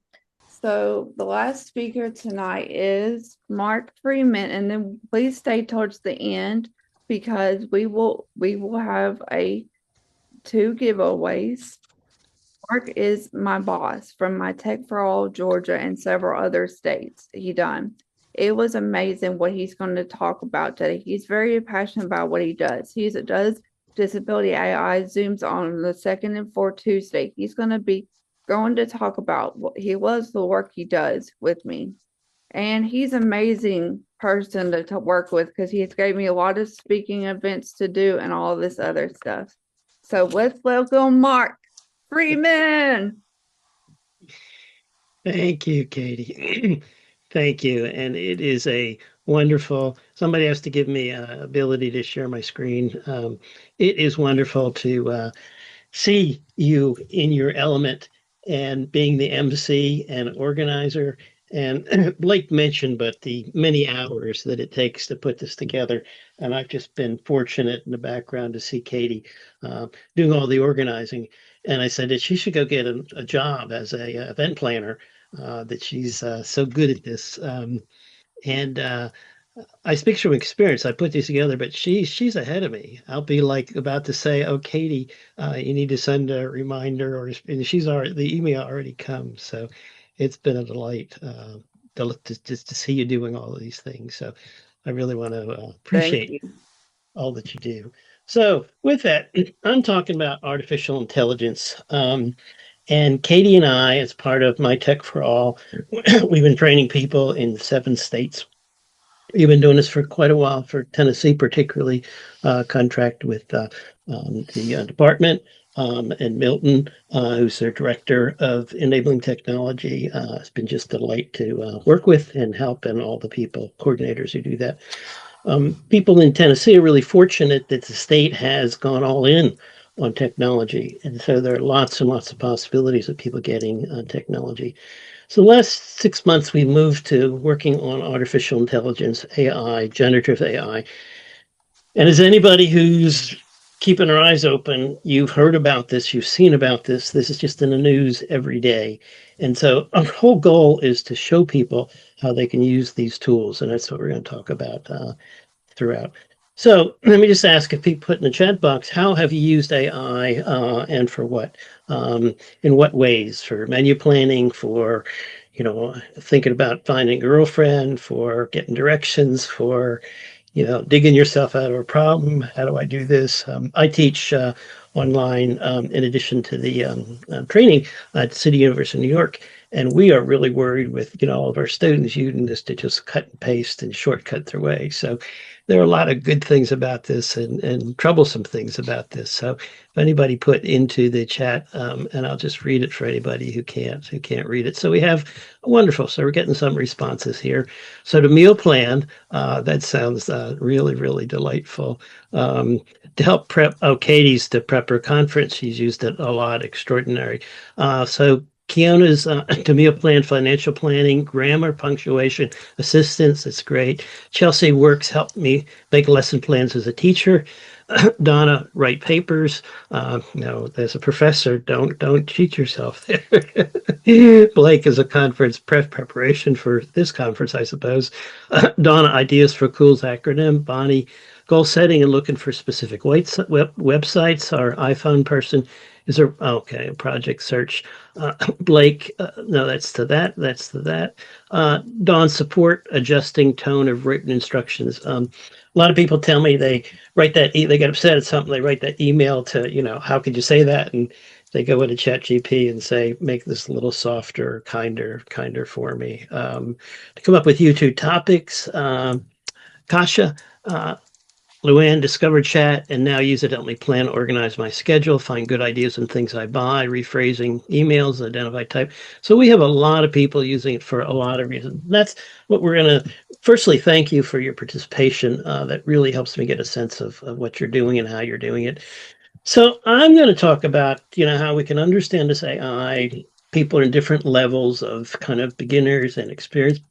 So the last speaker tonight is Mark Freeman, and then please stay towards the end because we will have 2 giveaways. Mark is my boss from my Tech for All, Georgia, and several other states he done. It was amazing what he's going to talk about today. He's very passionate about what he does. He does Disability AI Zooms on the 2nd and 4th Tuesday. He's going to talk about what he loves the work he does with me. and he's an amazing person to work with because he's gave me a lot of speaking events to do and all this other stuff. So let's welcome Mark Freeman. Thank you, Katie. Thank you. And it is a wonderful, somebody has to give me ability to share my screen. It is wonderful to see you in your element and being the MC and organizer. And Blake mentioned, but the many hours that it takes to put this together. And I've just been fortunate in the background to see Katie doing all the organizing. And I said that she should go get a job as a event planner, that she's so good at this. And I speak from experience. I put these together, but she's ahead of me. I'll be like about to say, "Oh, Katie, you need to send a reminder," and the email already comes. So it's been a delight just to see you doing all of these things. So I really want to appreciate all that you do. So with that, I'm talking about artificial intelligence. And Katie and I, as part of My Tech for All, we've been training people in 7 states. We've been doing this for quite a while, for Tennessee particularly, contract with the department, and Milton, who's their director of enabling technology. It's been just a delight to work with and help, and all the people, coordinators who do that. People in Tennessee are really fortunate that the state has gone all in on technology. And so there are lots and lots of possibilities of people getting technology. So the last 6 months, we moved to working on artificial intelligence, AI, generative AI. And as anybody who's keeping their eyes open, you've heard about this, you've seen about this. This is just in the news every day. And so our whole goal is to show people how they can use these tools. And that's what we're going to talk about throughout. So let me just ask, if people put in the chat box, how have you used AI and for what? In what ways? For menu planning, for, thinking about finding a girlfriend, for getting directions, for, digging yourself out of a problem. How do I do this? I teach online in addition to the training at City University of New York. And we are really worried with, all of our students using this to just cut and paste and shortcut their way. So there are a lot of good things about this and troublesome things about this. So if anybody put into the chat, and I'll just read it for anybody who can't read it. So we have wonderful. So we're getting some responses here. So the meal plan, that sounds really, really delightful. To help prep, Katie's to prep her conference. She's used it a lot, extraordinary. So Kiona's to meal plan, financial planning, grammar, punctuation, assistance. It's great. Chelsea Works helped me make lesson plans as a teacher. Donna write papers. As a professor, don't cheat yourself there. Blake is a conference preparation for this conference, I suppose. Donna, ideas for COOL's acronym. Bonnie, goal setting and looking for specific websites. Our iPhone person is project search. Blake, no, that's to that. Dawn, support adjusting tone of written instructions. A lot of people tell me they write that, they get upset at something, they write that email to, how could you say that? And they go into ChatGPT and say, make this a little softer, kinder for me. To come up with YouTube topics, Kasha, Luann, discover chat and now use it to help me plan, organize my schedule, find good ideas and things I buy, rephrasing emails, identify type. So we have a lot of people using it for a lot of reasons. That's what we're going to, firstly, thank you for your participation. That really helps me get a sense of what you're doing and how you're doing it. So I'm going to talk about, how we can understand this AI. People are in different levels of kind of beginners and experience.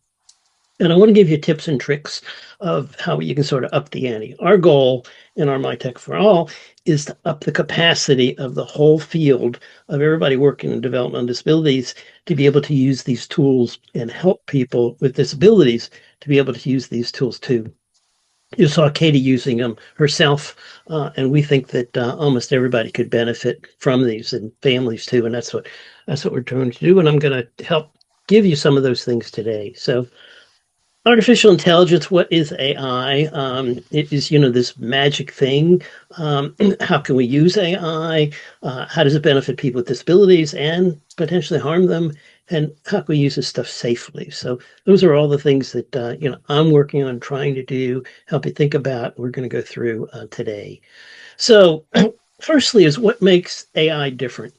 And I want to give you tips and tricks of how you can sort of up the ante. Our goal in our My Tech for All is to up the capacity of the whole field of everybody working in developmental disabilities to be able to use these tools and help people with disabilities to be able to use these tools too. You saw Katie using them herself, and we think that almost everybody could benefit from these, and families too. And that's what we're trying to do. And I'm going to help give you some of those things today. So artificial intelligence, what is AI? It is, this magic thing. How can we use AI? How does it benefit people with disabilities and potentially harm them? and how can we use this stuff safely? So those are all the things that I'm working on trying to do, help you think about. We're going to go through today. So firstly is what makes AI different.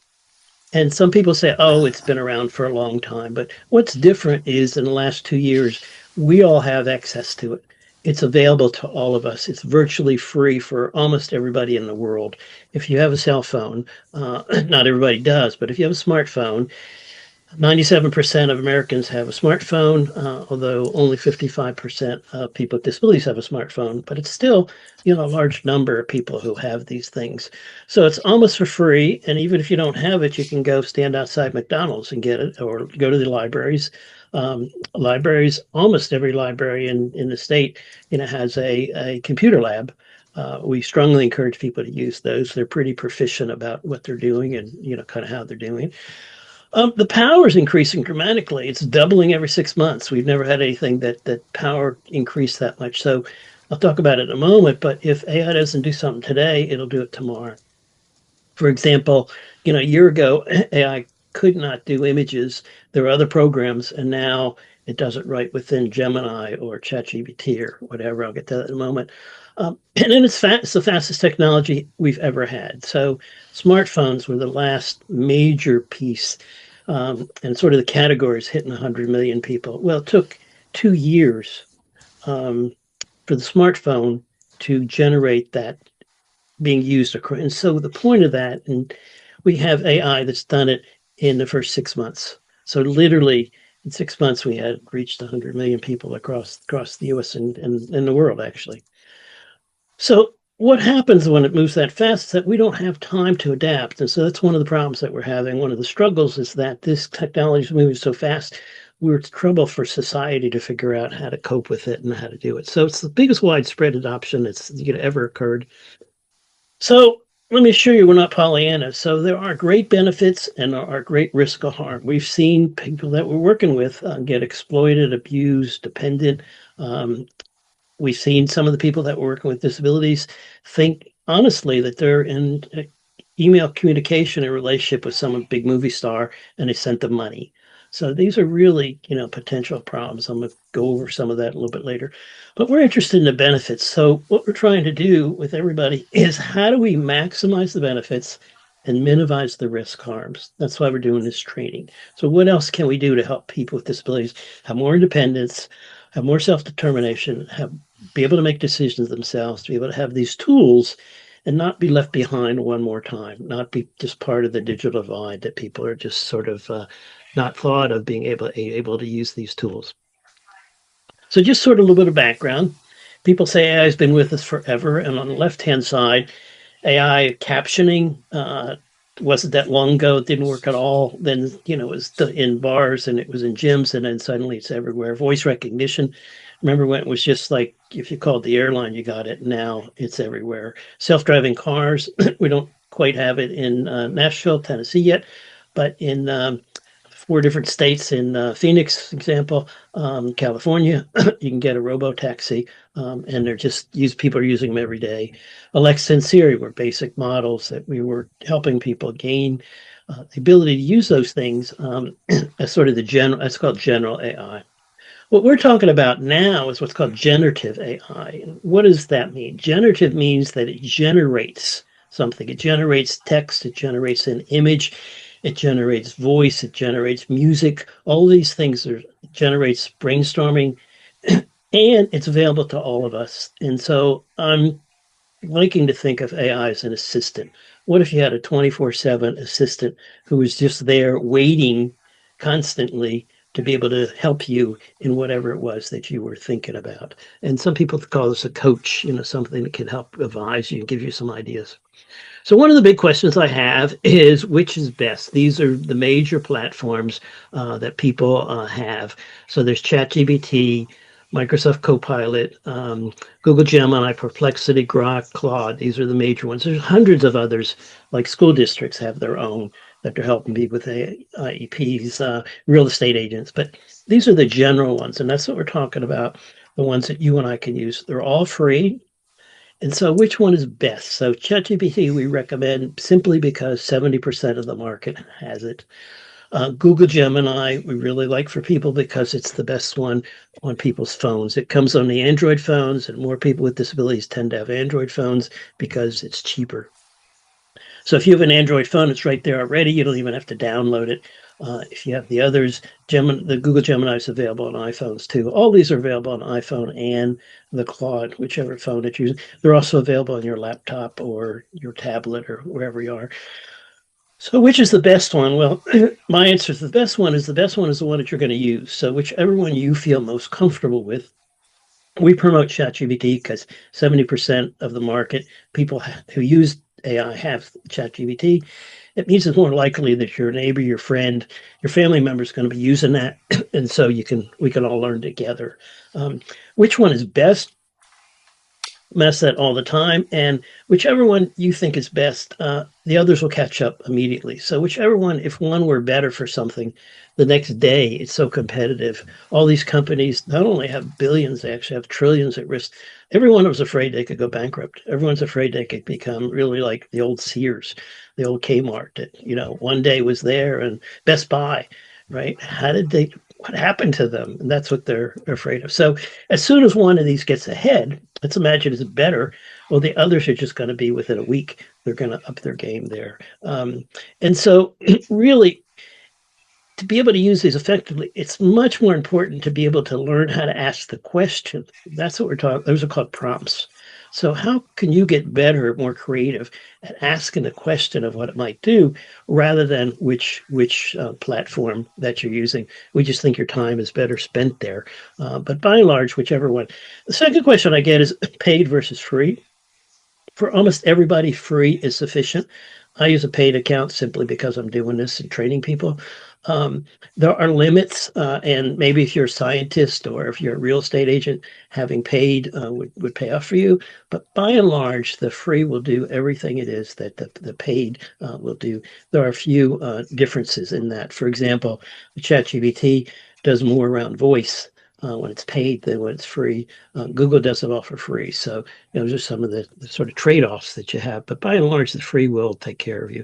And some people say, oh, it's been around for a long time. But what's different is in the last 2 years, we all have access to it. It's available to all of us. It's virtually free for almost everybody in the world. If you have a cell phone, not everybody does, but if you have a smartphone, 97% of Americans have a smartphone, although only 55% of people with disabilities have a smartphone, but it's still, a large number of people who have these things. So it's almost for free. And even if you don't have it, you can go stand outside McDonald's and get it, or go to the libraries. Libraries, almost every library in the state, has a computer lab. We strongly encourage people to use those. They're pretty proficient about what they're doing and, kind of how they're doing. The power is increasing dramatically. It's doubling every 6 months. We've never had anything that power increased that much. So I'll talk about it in a moment, but if AI doesn't do something today, it'll do it tomorrow. For example, a year ago, AI could not do images. There were other programs, and now it does it right within Gemini or ChatGPT or whatever. I'll get to that in a moment. And then it's the fastest technology we've ever had. So smartphones were the last major piece, and sort of the categories hitting 100 million people. Well, it took 2 years for the smartphone to generate that being used. And so the point of that, and we have AI that's done it in the first 6 months. So literally in 6 months, we had reached 100 million people across the US and the world, actually. So what happens when it moves that fast is that we don't have time to adapt. And so that's one of the problems that we're having. One of the struggles is that this technology is moving so fast, we're trouble for society to figure out how to cope with it and how to do it. So it's the biggest widespread adoption that's ever occurred. So let me assure you, we're not Pollyanna. So there are great benefits and there are great risk of harm. We've seen people that we're working with get exploited, abused, dependent. We've seen some of the people that we're working with disabilities think honestly that they're in email communication and relationship with some big movie star and they sent them money. So these are really, potential problems. I'm going to go over some of that a little bit later. But we're interested in the benefits. So what we're trying to do with everybody is how do we maximize the benefits and minimize the risk harms? That's why we're doing this training. So what else can we do to help people with disabilities have more independence, have more self-determination, be able to make decisions themselves, to be able to have these tools and not be left behind one more time, not be just part of the digital divide that people are just sort of not thought of being able to use these tools. So just sort of a little bit of background. People say AI has been with us forever. And on the left-hand side, AI captioning wasn't that long ago. It didn't work at all. Then, it was in bars and it was in gyms, and then suddenly it's everywhere. Voice recognition. Remember when it was just like if you called the airline, you got it. Now it's everywhere. Self-driving cars. We don't quite have it in Nashville, Tennessee yet, but in 4 different states, in Phoenix, example, California, you can get a robo-taxi, and they're people are using them every day. Alexa and Siri were basic models that we were helping people gain the ability to use those things as sort of that's called general AI. What we're talking about now is what's called generative AI. And what does that mean? Generative means that it generates something. It generates text, it generates an image, it generates voice, it generates music. All these things generates brainstorming, and it's available to all of us. And so I'm liking to think of AI as an assistant. What if you had a 24/7 assistant who was just there waiting constantly to be able to help you in whatever it was that you were thinking about? And some people call this a coach, something that can help advise you and give you some ideas. So one of the big questions I have is which is best? These are the major platforms that people have. So there's ChatGPT, Microsoft Copilot, Google Gemini, Perplexity, Grok, Claude. These are the major ones. There's hundreds of others, like school districts have their own that they're helping people with IEPs, real estate agents. But these are the general ones, and that's what we're talking about, the ones that you and I can use. They're all free. And so which one is best? So ChatGPT we recommend simply because 70% of the market has it. Google Gemini, we really like for people because it's the best one on people's phones. It comes on the Android phones, and more people with disabilities tend to have Android phones because it's cheaper. So if you have an Android phone, it's right there already. You don't even have to download it. If you have the others, the Google Gemini is available on iPhones too. All these are available on iPhone and the Claude, whichever phone it's using. They're also available on your laptop or your tablet or wherever you are. So which is the best one? Well, my answer is the best one is the one that you're going to use. So whichever one you feel most comfortable with. We promote ChatGPT because 70% of the market, people who use AI have ChatGPT. It means it's more likely that your neighbor, your friend, your family member is going to be using that, and so we can all learn together. Which one is best? Mess that all the time, and whichever one you think is best, the others will catch up immediately. So whichever one, if one were better for something, the next day it's so competitive. All these companies not only have billions, they actually have trillions at risk. Everyone was afraid they could go bankrupt. Everyone's afraid they could become really like the old Sears, the old Kmart that, one day was there, and Best Buy, right? What happened to them? And that's what they're afraid of. So as soon as one of these gets ahead, let's imagine it's better. Well, the others are just going to be within a week. They're going to up their game there. And so really, to be able to use these effectively, it's much more important to be able to learn how to ask the question. That's what we're talking. Those are called prompts. So how can you get better, more creative at asking the question of what it might do, rather than which platform that you're using? We just think your time is better spent there. But by and large, whichever one. The second question I get is paid versus free. For almost everybody, free is sufficient. I use a paid account simply because I'm doing this and training people. There are limits, and maybe if you're a scientist or if you're a real estate agent, having paid would pay off for you. But by and large, the free will do everything it is that the paid will do. There are a few differences in that. For example, the ChatGPT does more around voice when it's paid than when it's free. Google doesn't offer free. So those are some of the sort of trade-offs that you have. But by and large, the free will take care of you.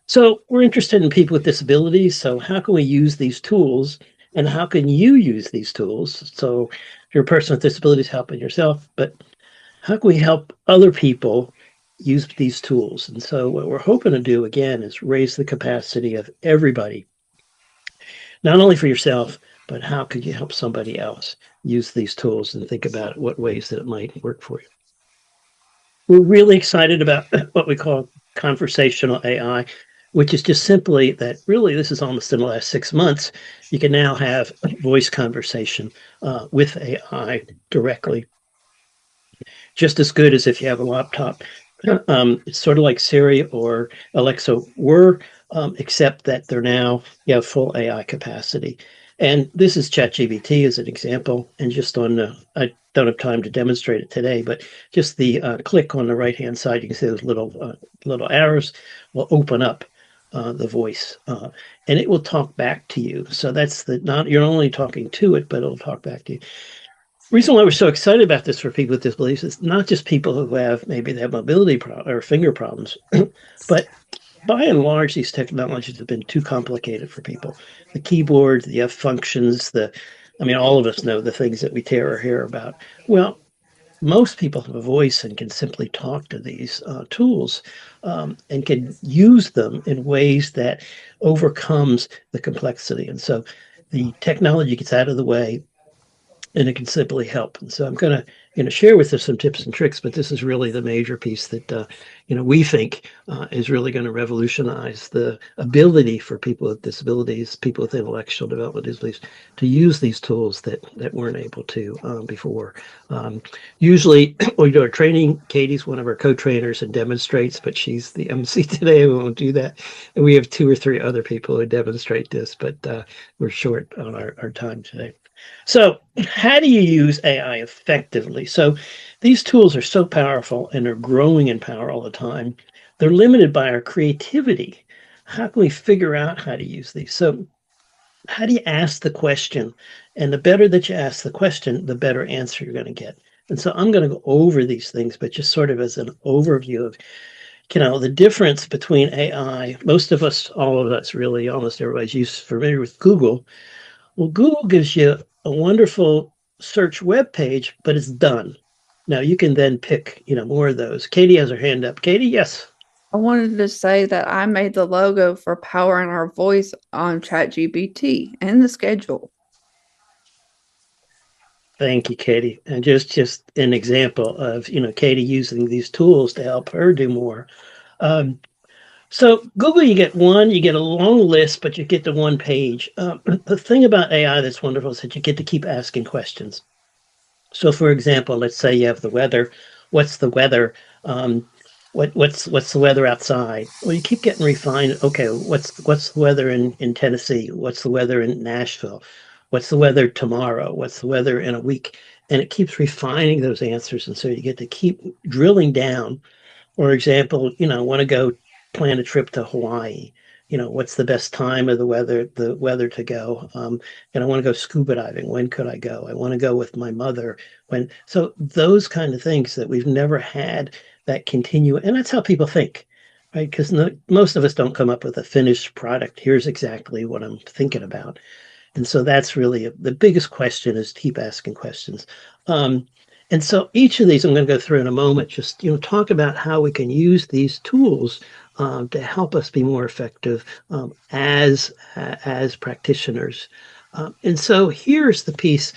So we're interested in people with disabilities. So how can we use these tools, and how can you use these tools? So if you're a person with disabilities, helping yourself, but how can we help other people use these tools? And so what we're hoping to do, again, is raise the capacity of everybody, not only for yourself, but how could you help somebody else use these tools, and think about what ways that it might work for you. We're really excited about what we call conversational AI, which is just simply that really this is almost in the last 6 months. You can now have a voice conversation with AI directly. Just as good as if you have a laptop. It's sort of like Siri or Alexa were, except that you have full AI capacity. And this is ChatGPT as an example. And just I don't have time to demonstrate it today, but just the click on the right-hand side, you can see those little arrows will open up the voice, and it will talk back to you. So that's you're only talking to it, but it'll talk back to you. The reason why we're so excited about this for people with disabilities is not just people who have mobility or finger problems, but by and large, these technologies have been too complicated for people. The keyboard, the F functions, all of us know the things that we tear our hair about. Well, most people have a voice and can simply talk to these tools and can use them in ways that overcomes the complexity. And so the technology gets out of the way, and it can simply help. And so I'm going to share with us some tips and tricks, but this is really the major piece that we think is really going to revolutionize the ability for people with disabilities, people with intellectual development disabilities, to use these tools that weren't able to before. Usually, we do our training. Katie's one of our co-trainers and demonstrates, but she's the MC today. We won't do that. And we have 2 or 3 other people who demonstrate this, but we're short on our time today. So how do you use AI effectively? So these tools are so powerful, and they're growing in power all the time. They're limited by our creativity. How can we figure out how to use these? So how do you ask the question? And the better that you ask the question, the better answer you're going to get. And so I'm going to go over these things, but just sort of as an overview of, the difference between AI, most of us, all of us really, almost everybody's familiar with Google. Well, Google gives you a wonderful search web page, but it's done. Now you can then pick, more of those. Katie has her hand up. Katie, yes. I wanted to say that I made the logo for Powering Our Voice on ChatGPT and the schedule. Thank you, Katie. And just an example of, Katie using these tools to help her do more. So Google, you get a long list, but you get to one page. The thing about AI that's wonderful is that you get to keep asking questions. So for example, let's say you have the weather. What's the weather? What's the weather outside? Well, you keep getting refined. Okay, what's the weather in Tennessee? What's the weather in Nashville? What's the weather tomorrow? What's the weather in a week? And it keeps refining those answers. And so you get to keep drilling down. For example, I want to go plan a trip to Hawaii. What's the best time of the weather to go? And I want to go scuba diving. When could I go? I want to go with my mother. So those kind of things that we've never had that continue. And that's how people think, right? Because most of us don't come up with a finished product. Here's exactly what I'm thinking about. And so that's really the biggest question, is keep asking questions. And so each of these I'm going to go through in a moment, just, talk about how we can use these tools to help us be more effective as practitioners. And so here's the piece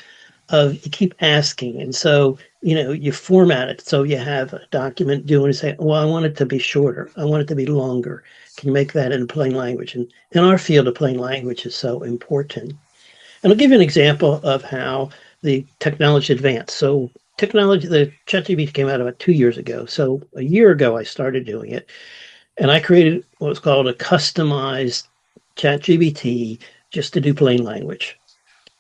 of, you keep asking. And so, you format it. So you have a document due and say, well, I want it to be shorter. I want it to be longer. Can you make that in plain language? And in our field, of plain language is so important. And I'll give you an example of how the technology advanced. So the ChatGPT came out about 2 years ago. So a year ago, I started doing it. And I created what was called a customized ChatGPT just to do plain language.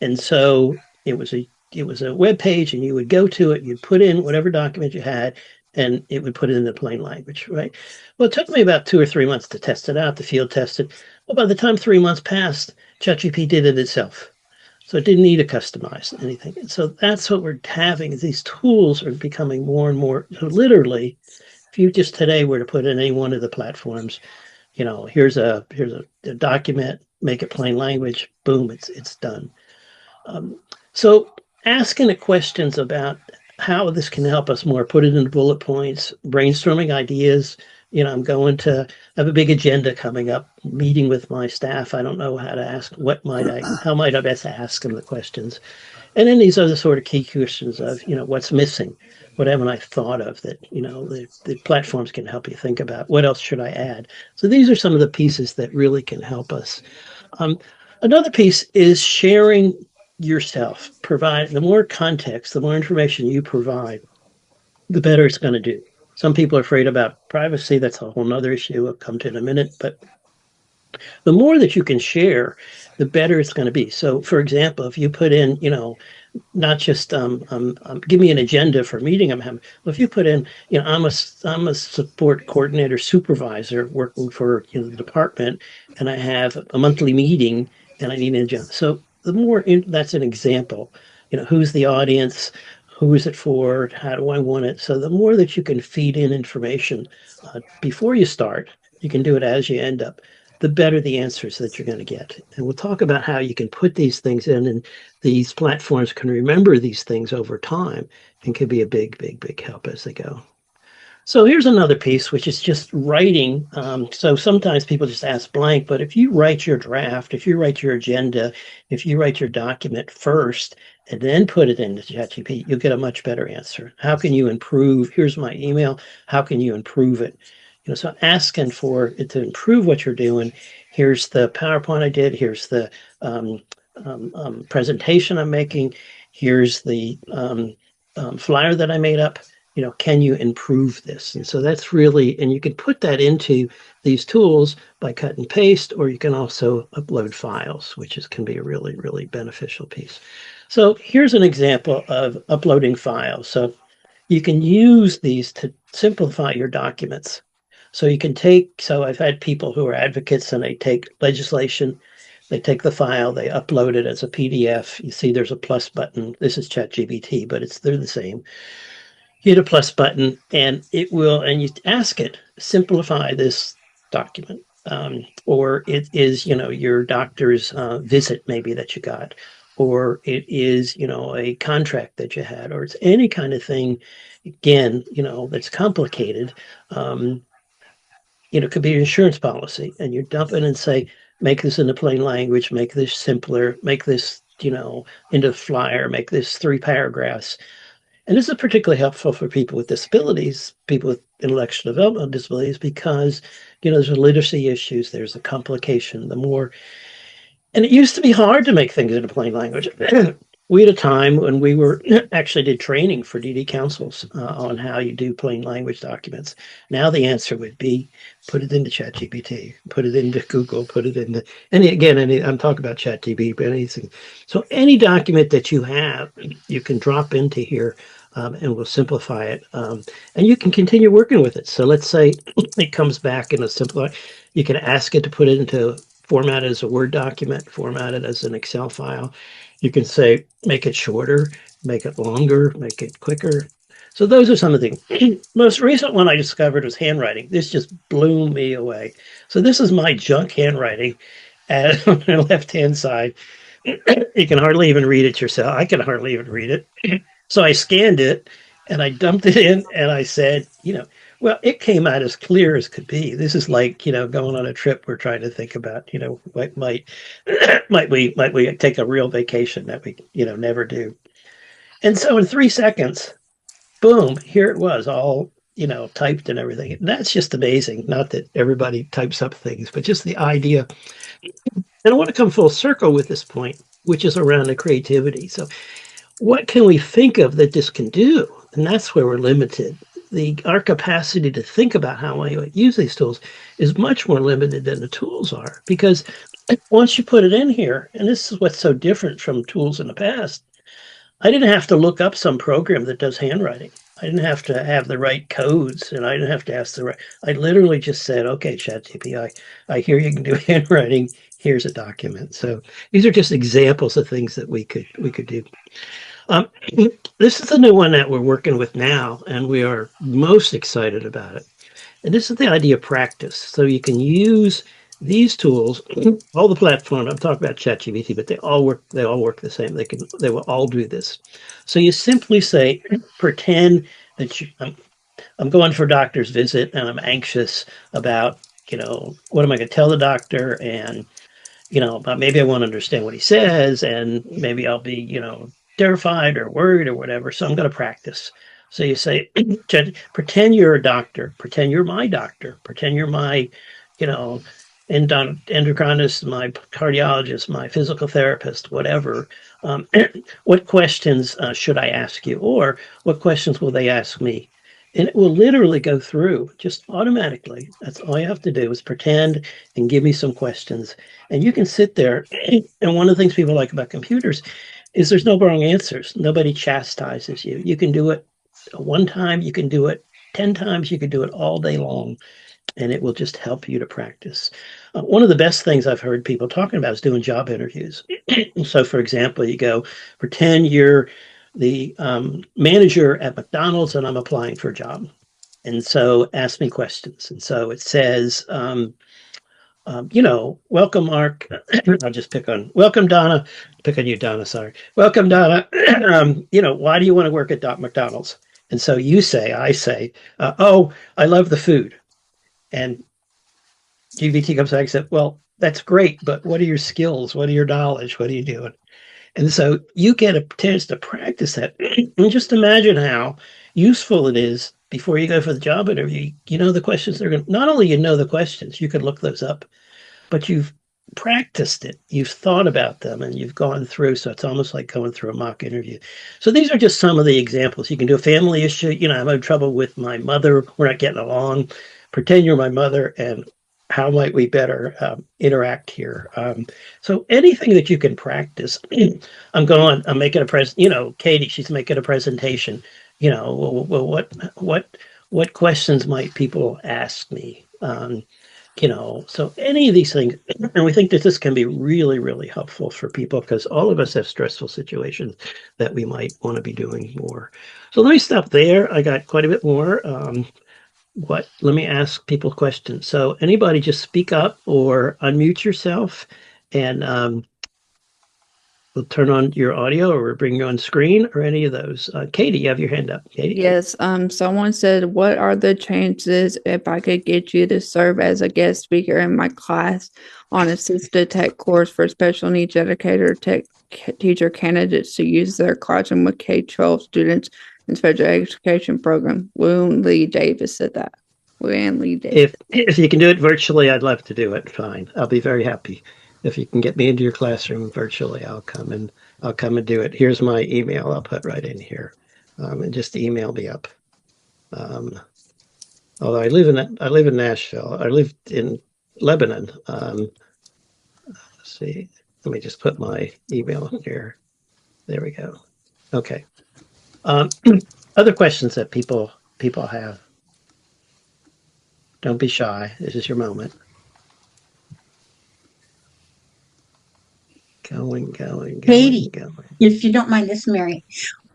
And so it was a web page, and you would go to it, you'd put in whatever document you had, and it would put it into plain language, right? Well, it took me about 2 or 3 months to test it out, the field test it. Well, by the time 3 months passed, ChatGPT did it itself. So it didn't need to customize anything. And so that's what we're having, is these tools are becoming more and more, so literally, if you just today were to put in any one of the platforms, here's a document, make it plain language, boom, it's done. So asking the questions about how this can help us more, put it in bullet points, brainstorming ideas. I'm going to have a big agenda coming up, meeting with my staff. I don't know how to ask, how might I best ask them the questions? And then these are the sort of key questions of, what's missing? What haven't I thought of that, the platforms can help you think about? What else should I add? So these are some of the pieces that really can help us. Another piece is sharing yourself. The more context, the more information you provide, the better it's going to do. Some people are afraid about privacy. That's a whole nother issue I'll come to in a minute. But the more that you can share, the better it's going to be. So, for example, if you put in, not just give me an agenda for a meeting I'm having. Well, if you put in, I'm a support coordinator supervisor working for the department, and I have a monthly meeting, and I need an agenda. So the more that's an example. Who's the audience? Who is it for? How do I want it? So the more that you can feed in information before you start, you can do it as you end up, the better the answers that you're going to get. And we'll talk about how you can put these things in, and these platforms can remember these things over time and can be a big, big, big help as they go. So here's another piece, which is just writing. So sometimes people just ask blank, but if you write your draft, if you write your agenda, if you write your document first and then put it into ChatGPT, you'll get a much better answer. How can you improve? Here's my email. How can you improve it? So asking for it to improve what you're doing. Here's the PowerPoint I did. Here's the presentation I'm making. Here's the flyer that I made up. Can you improve this? And so that's really, and you can put that into these tools by cut and paste, or you can also upload files, which can be a really, really beneficial piece. So here's an example of uploading files. So you can use these to simplify your documents. So you can so I've had people who are advocates, and they take legislation, they take the file, they upload it as a PDF. You see there's a plus button. This is ChatGPT, but they're the same. hit a plus button, and it will, and you ask it, simplify this document. Or it is, your doctor's visit maybe that you got, or it is, a contract that you had, or it's any kind of thing, again, that's complicated. It could be an insurance policy, and you dump it and say, make this into plain language, make this simpler, make this, into a flyer, make this 3 paragraphs. And this is particularly helpful for people with disabilities, people with intellectual developmental disabilities, because, there's a literacy issues, there's a complication, and it used to be hard to make things into plain language. We had a time when we actually did training for DD councils on how you do plain language documents. Now the answer would be put it into ChatGPT, put it into Google, put it into, I'm talking about ChatGPT, but anything. So any document that you have, you can drop into here and we'll simplify it. And you can continue working with it. So let's say it comes back in a simpler, you can ask it to put it into format as a Word document, format it as an Excel file. You can say, make it shorter, make it longer, make it quicker. So those are some of the things. Most recent one I discovered was handwriting. This just blew me away. So this is my junk handwriting on the left-hand side. You can hardly even read it yourself. I can hardly even read it. So I scanned it and I dumped it in and I said, well, it came out as clear as could be. This is like, going on a trip. We're trying to think about, what might we take a real vacation that we, never do. And so in 3 seconds, boom, here it was all, typed and everything. And that's just amazing. Not that everybody types up things, but just the idea. And I want to come full circle with this point, which is around the creativity. So what can we think of that this can do? And that's where we're limited. Our capacity to think about how we use these tools is much more limited than the tools are, because once you put it in here, and this is what's so different from tools in the past, I didn't have to look up some program that does handwriting. I didn't have to have the right codes, and I didn't have to ask I literally just said, okay, ChatGPT, I hear you can do handwriting. Here's a document. So these are just examples of things that we could do. This is the new one that we're working with now, and we are most excited about it. And this is the idea of practice. So you can use these tools, all the platform. I'm talking about ChatGPT, but they all work the same. They will all do this. So you simply say, pretend that I'm going for a doctor's visit and I'm anxious about, what am I going to tell the doctor? And, maybe I want to understand what he says, and maybe I'll be, terrified or worried or whatever. So I'm going to practice. So you say, pretend you're a doctor, pretend you're my doctor, pretend you're my, endocrinologist, my cardiologist, my physical therapist, whatever. What questions should I ask you? Or what questions will they ask me? And it will literally go through just automatically. That's all you have to do is pretend and give me some questions. And you can sit there. And one of the things people like about computers is there's no wrong answers. Nobody chastises you. You can do it one time, you can do it 10 times, you can do it all day long, and it will just help you to practice. One of the best things I've heard people talking about is doing job interviews. So for example, you go, pretend you're the manager at McDonald's and I'm applying for a job. And so ask me questions. And so it says, welcome, Mark. I'll just welcome, Donna. Pick on you, Donna. Sorry. Welcome, Donna. Why do you want to work at McDonald's? And so I say, oh, I love the food. And GPT comes back and said, well, that's great, but what are your skills? What are your knowledge? What are you doing? And so you get a chance to practice that. And just imagine how useful it is before you go for the job interview. The questions they're going to, not only the questions, you can look those up, but you've practiced it. You've thought about them and you've gone through. So it's almost like going through a mock interview. So these are just some of the examples. You can do a family issue. I'm having trouble with my mother. We're not getting along. Pretend you're my mother and how might we better interact here? So anything that you can practice. I'm making a Katie, she's making a presentation. Well, what questions might people ask me? So any of these things, and we think that this can be really, really helpful for people because all of us have stressful situations that we might want to be doing more. So let me stop there. I got quite a bit more. Let me ask people questions. So anybody just speak up or unmute yourself and we'll turn on your audio or we'll bring you on screen or any of those. Katie, you have your hand up. Katie? Yes, someone said, what are the chances if I could get you to serve as a guest speaker in my class on assisted tech course for special needs educator teacher candidates to use their classroom with K-12 students in special education program? William Lee Davis said that. William Lee Davis. If you can do it virtually, I'd love to do it. Fine. I'll be very happy. If you can get me into your classroom virtually, I'll come and do it. Here's my email. I'll put right in here, and just email me up. Although I live in Nashville. I lived in Lebanon. Let's see. Let me just put my email here. There we go. Okay. Other questions that people have. Don't be shy. This is your moment. Going. Katie, if you don't mind this, Mary,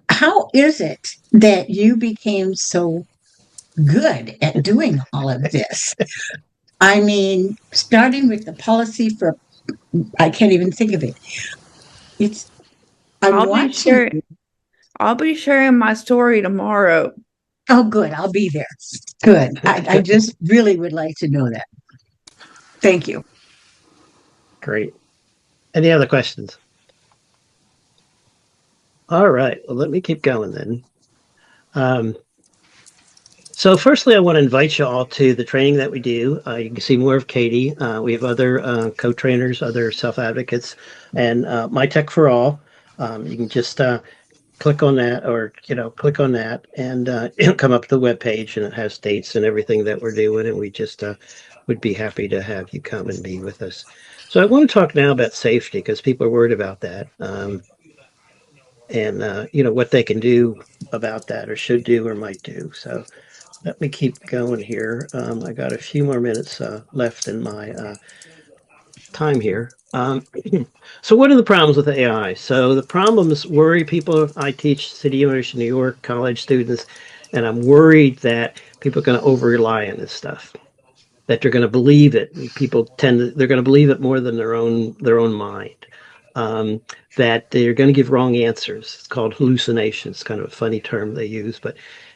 how is it that you became so good at doing all of this? I mean, starting with the policy for, I can't even think of it. I'll be sharing my story tomorrow. Oh, good. I'll be there. Good. I just really would like to know that. Thank you. Great. Any other questions? All right. Well, let me keep going then. So firstly, I want to invite you all to the training that we do. You can see more of Katie. We have other co-trainers, other self-advocates, and My Tech for All. You can just click on that and it'll come up the webpage and it has dates and everything that we're doing. And we just would be happy to have you come and be with us. So I want to talk now about safety because people are worried about that. And what they can do about that or should do or might do. So let me keep going here. I got a few more minutes left in my time here. So what are the problems with AI? So the problems worry people. I teach City University of New York college students, and I'm worried that people are going to over rely on this stuff, that they're going to believe it. They're going to believe it more than their own mind. That they're going to give wrong answers. It's called hallucinations, kind of a funny term they use,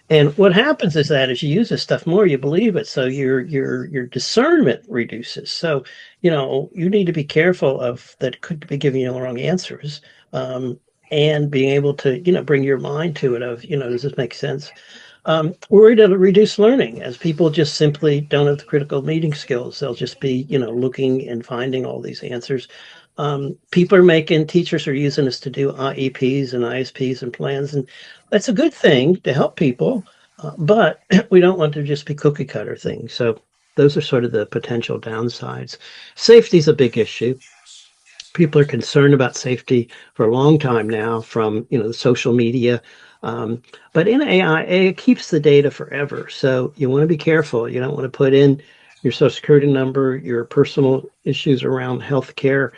and what happens is that as you use this stuff more, you believe it. So your discernment reduces. So, you need to be careful of that could be giving you the wrong answers. And being able to, bring your mind to it of, does this make sense? Worried it'll reduce learning as people just simply don't have the critical thinking skills. They'll just be, looking and finding all these answers. Teachers are using this to do IEPs and ISPs and plans, and that's a good thing to help people, but we don't want to just be cookie cutter things. So those are sort of the potential downsides. Safety is a big issue. People are concerned about safety for a long time now from, the social media. But in AI, it keeps the data forever. So you want to be careful. You don't want to put in your social security number, your personal issues around healthcare,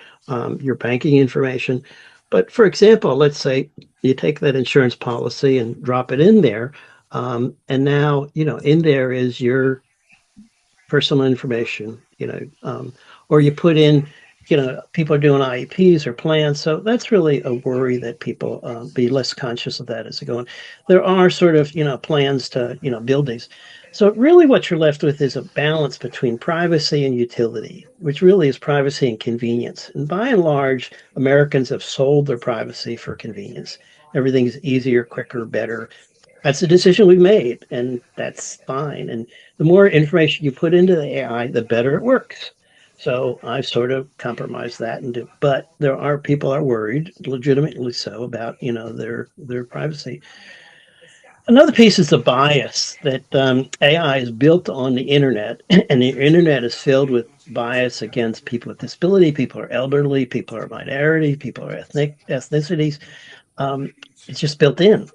your banking information. But for example, let's say you take that insurance policy and drop it in there. And now, in there is your personal information, or you put in, people are doing IEPs or plans. So that's really a worry that people be less conscious of that as they go on. There are sort of, plans to, build these. So really what you're left with is a balance between privacy and utility, which really is privacy and convenience. And by and large, Americans have sold their privacy for convenience. Everything's easier, quicker, better. That's a decision we've made, and that's fine. And the more information you put into the AI, the better it works. So I've sort of compromised that but there are people are worried, legitimately so, about, their privacy. Another piece is the bias that AI is built on the internet, and the internet is filled with bias against people with disability, people are elderly, people are minority, people are ethnicities. It's just built in.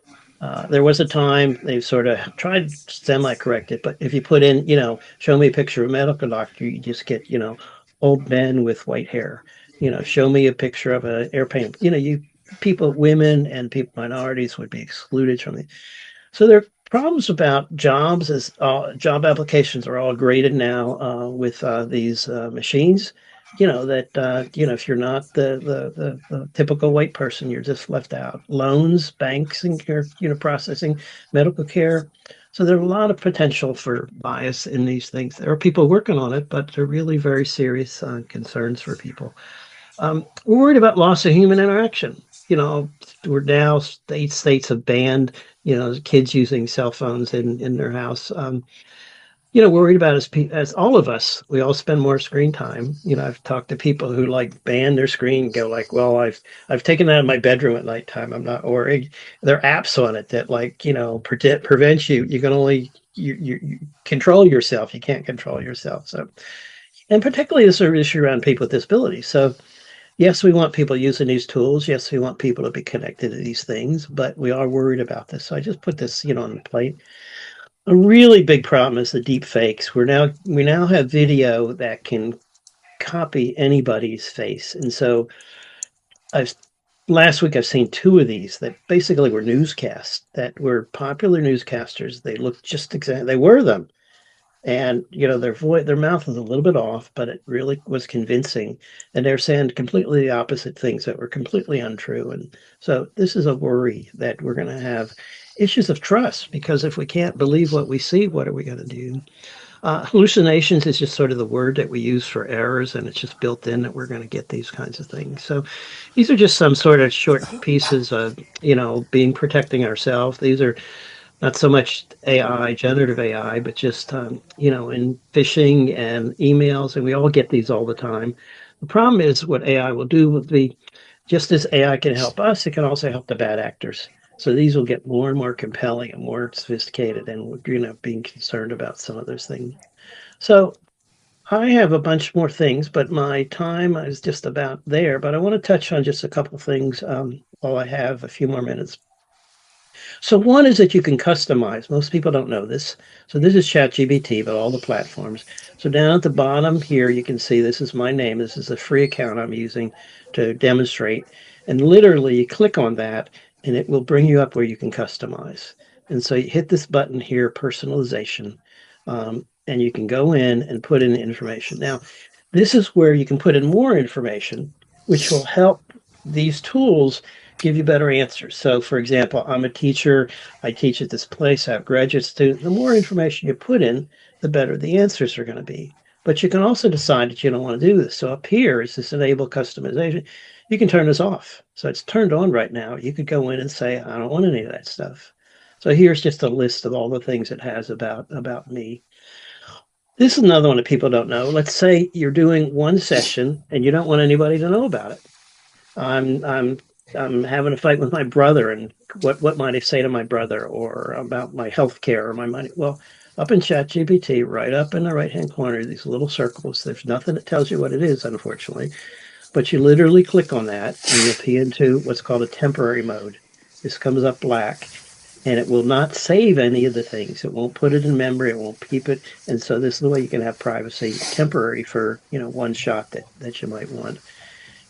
There was a time they sort of tried to semi-correct it, but if you put in, show me a picture of a medical doctor, you just get, old men with white hair. Show me a picture of an airplane. People, women, and people minorities would be excluded from it. So there are problems about jobs as job applications are all graded now with these machines. If you're not the typical white person, you're just left out. Loans, banks, and care, processing, medical care. So there's a lot of potential for bias in these things. There are people working on it, but they're really very serious concerns for people. We're worried about loss of human interaction. We're now 8 states have banned, kids using cell phones in their house. We're worried about as all of us, we all spend more screen time. I've talked to people who ban their screen, go well, I've taken it out of my bedroom at nighttime. I'm not worried. There are apps on it that prevent you. You can only you control yourself. You can't control yourself. So, and particularly this is an issue around people with disabilities. So, yes, we want people using these tools. Yes, we want people to be connected to these things, but we are worried about this. So I just put this, on the plate. A really big problem is the deep fakes. We now have video that can copy anybody's face. And so last week I've seen 2 of these that basically were newscasts that were popular newscasters. They looked just exactly, they were them. And their mouth was a little bit off, but it really was convincing. And they're saying completely the opposite things that were completely untrue. And so this is a worry that we're going to have issues of trust, because if we can't believe what we see, what are we going to do? Hallucinations is just sort of the word that we use for errors, and it's just built in that we're going to get these kinds of things. So these are just some sort of short pieces of, protecting ourselves. These are not so much AI, generative AI, but just, in phishing and emails, and we all get these all the time. The problem is what AI will do will be, just as AI can help us, it can also help the bad actors. So these will get more and more compelling and more sophisticated, and we're, being concerned about some of those things. So I have a bunch more things, but my time is just about there. But I want to touch on just a couple of things while I have a few more minutes. So one is that you can customize. Most people don't know this. So this is ChatGPT, but all the platforms. So down at the bottom here, you can see this is my name. This is a free account I'm using to demonstrate. And literally you click on that and it will bring you up where you can customize. And so you hit this button here, personalization, and you can go in and put in the information. Now, this is where you can put in more information, which will help these tools give you better answers. So, for example, I'm a teacher. I teach at this place. I have graduate students. The more information you put in, the better the answers are going to be. But you can also decide that you don't want to do this. So up here is this enable customization. You can turn this off. So it's turned on right now. You could go in and say, I don't want any of that stuff. So here's just a list of all the things it has about me. This is another one that people don't know. Let's say you're doing one session and you don't want anybody to know about it. I'm having a fight with my brother, and what might I say to my brother, or about my health care or my money? Well, up in ChatGPT, right up in the right-hand corner, these little circles, there's nothing that tells you what it is, unfortunately, but you literally click on that and you'll be into what's called a temporary mode. This comes up black, and it will not save any of the things. It won't put it in memory. It won't keep it. And so this is the way you can have privacy temporary for, one shot that you might want.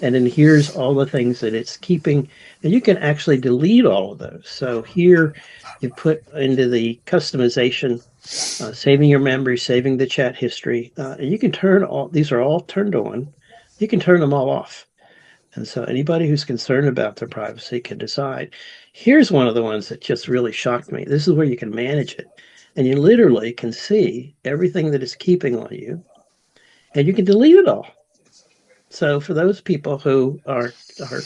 And then here's all the things that it's keeping, and you can actually delete all of those. So here you put into the customization, saving your memory, saving the chat history, and you can turn these are all turned on. You can turn them all off. And so anybody who's concerned about their privacy can decide. Here's one of the ones that just really shocked me. This is where you can manage it. And you literally can see everything that it's keeping on you, and you can delete it all. So for those people who are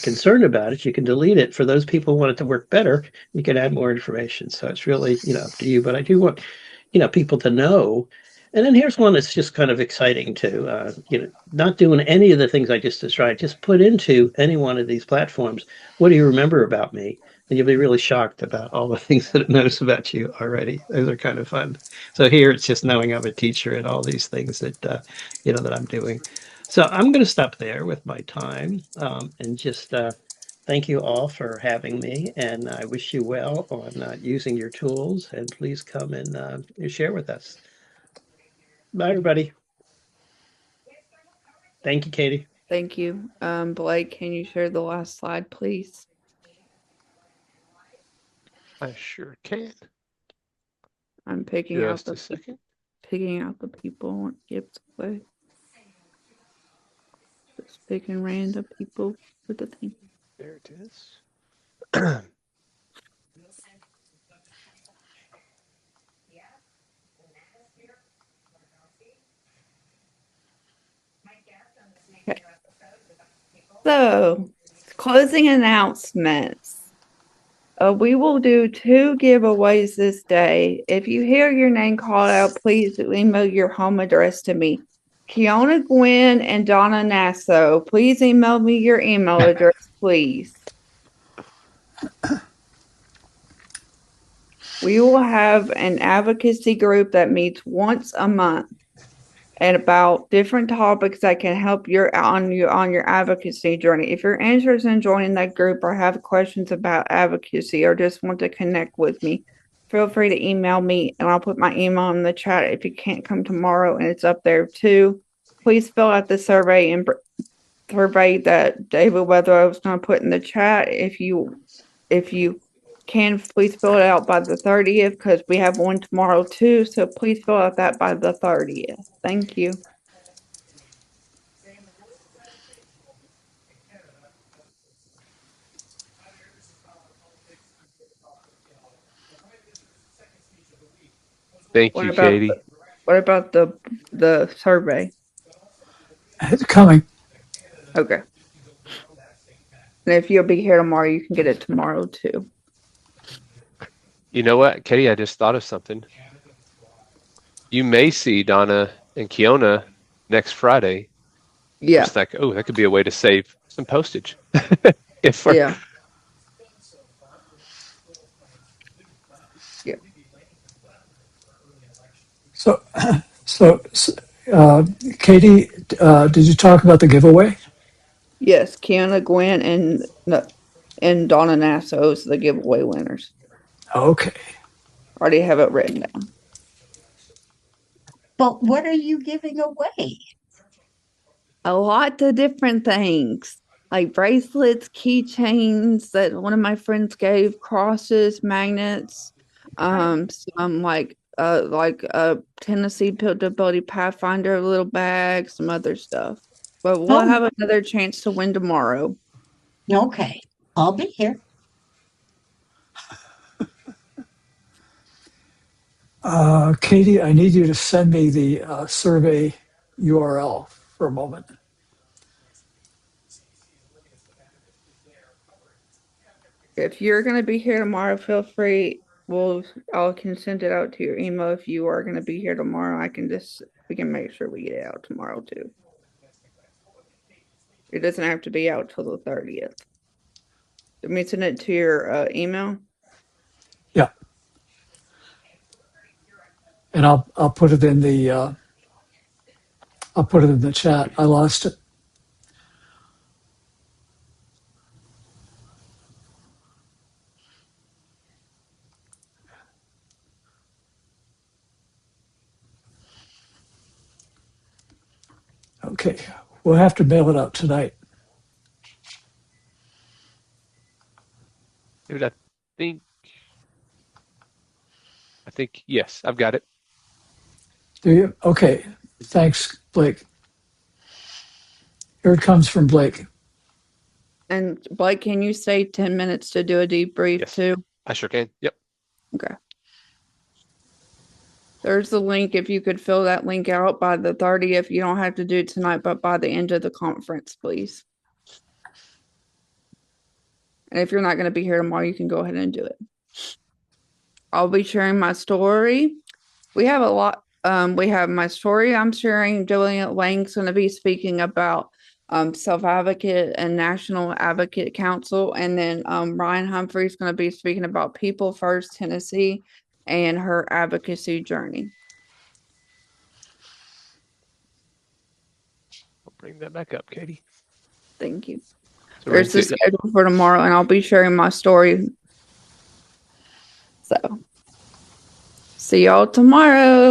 concerned about it, you can delete it. For those people who want it to work better, you can add more information. So it's really, up to you. But I do want, people to know. And then here's one that's just kind of exciting too. Not doing any of the things I just described. Just put into any one of these platforms, what do you remember about me? And you'll be really shocked about all the things that it knows about you already. Those are kind of fun. So here it's just knowing I'm a teacher and all these things that, that I'm doing. So I'm going to stop there with my time and just thank you all for having me, and I wish you well on using your tools. And please come and share with us. Bye, everybody. Thank you, Katie. Thank you. Blake, can you share the last slide, please? I sure can. I'm picking out Just a second. the people on Gibbs Way. Just picking random people for the thing. There it is. Okay. So, closing announcements. We will do 2 giveaways this day. If you hear your name called out, please email your home address to me. Kiona Gwynn and Donna Nasso, please email me your email address, please. We will have an advocacy group that meets once a month and about different topics that can help on your advocacy journey. If you're interested in joining that group or have questions about advocacy or just want to connect with me, feel free to email me and I'll put my email in the chat if you can't come tomorrow, and it's up there too. Please fill out the survey that David Weather was going to put in the chat. If you can, please fill it out by the 30th because we have one tomorrow too. So please fill out that by the 30th. Thank you. Thank you, Katie. What about the survey? It's coming. Okay. And if you'll be here tomorrow, you can get it tomorrow too. You know what, Katie? I just thought of something. You may see Donna and Kiona next Friday. Yeah. Just like, oh, that could be a way to save some postage. Yeah. Yeah. So, Katie, did you talk about the giveaway? Yes, Kiona Gwynn and Donna Nasso is the giveaway winners. Okay. Already have it written down. But what are you giving away? A lot of different things, like bracelets, keychains that one of my friends gave, crosses, magnets, some like a Tennessee Buildability Pathfinder little bag, some other stuff. But we'll have another chance to win tomorrow. Okay, I'll be here. Katie, I need you to send me the survey URL for a moment. If you're going to be here tomorrow, feel free. I can send it out to your email. If you are going to be here tomorrow, we can make sure we get it out tomorrow too. It doesn't have to be out till the 30th. Let me send it to your email. Yeah. And I'll put it in the chat. I lost it. Okay, we'll have to mail it out tonight. Dude, I think yes, I've got it. Do you? Okay, thanks, Blake. Here it comes from Blake. And Blake, can you stay 10 minutes to do a debrief too? I sure can. Yep. Okay. There's the link. If you could fill that link out by the 30th, you don't have to do it tonight, but by the end of the conference, please. And if you're not going to be here tomorrow, you can go ahead and do it. I'll be sharing my story. We have a lot. We have my story I'm sharing. Julian Lang's going to be speaking about Self-Advocate and National Advocate Council. And then Ryan Humphrey's going to be speaking about People First Tennessee and her advocacy journey. I'll bring that back up, Katie. Thank you. There's the schedule for tomorrow, and I'll be sharing my story. So, see y'all tomorrow.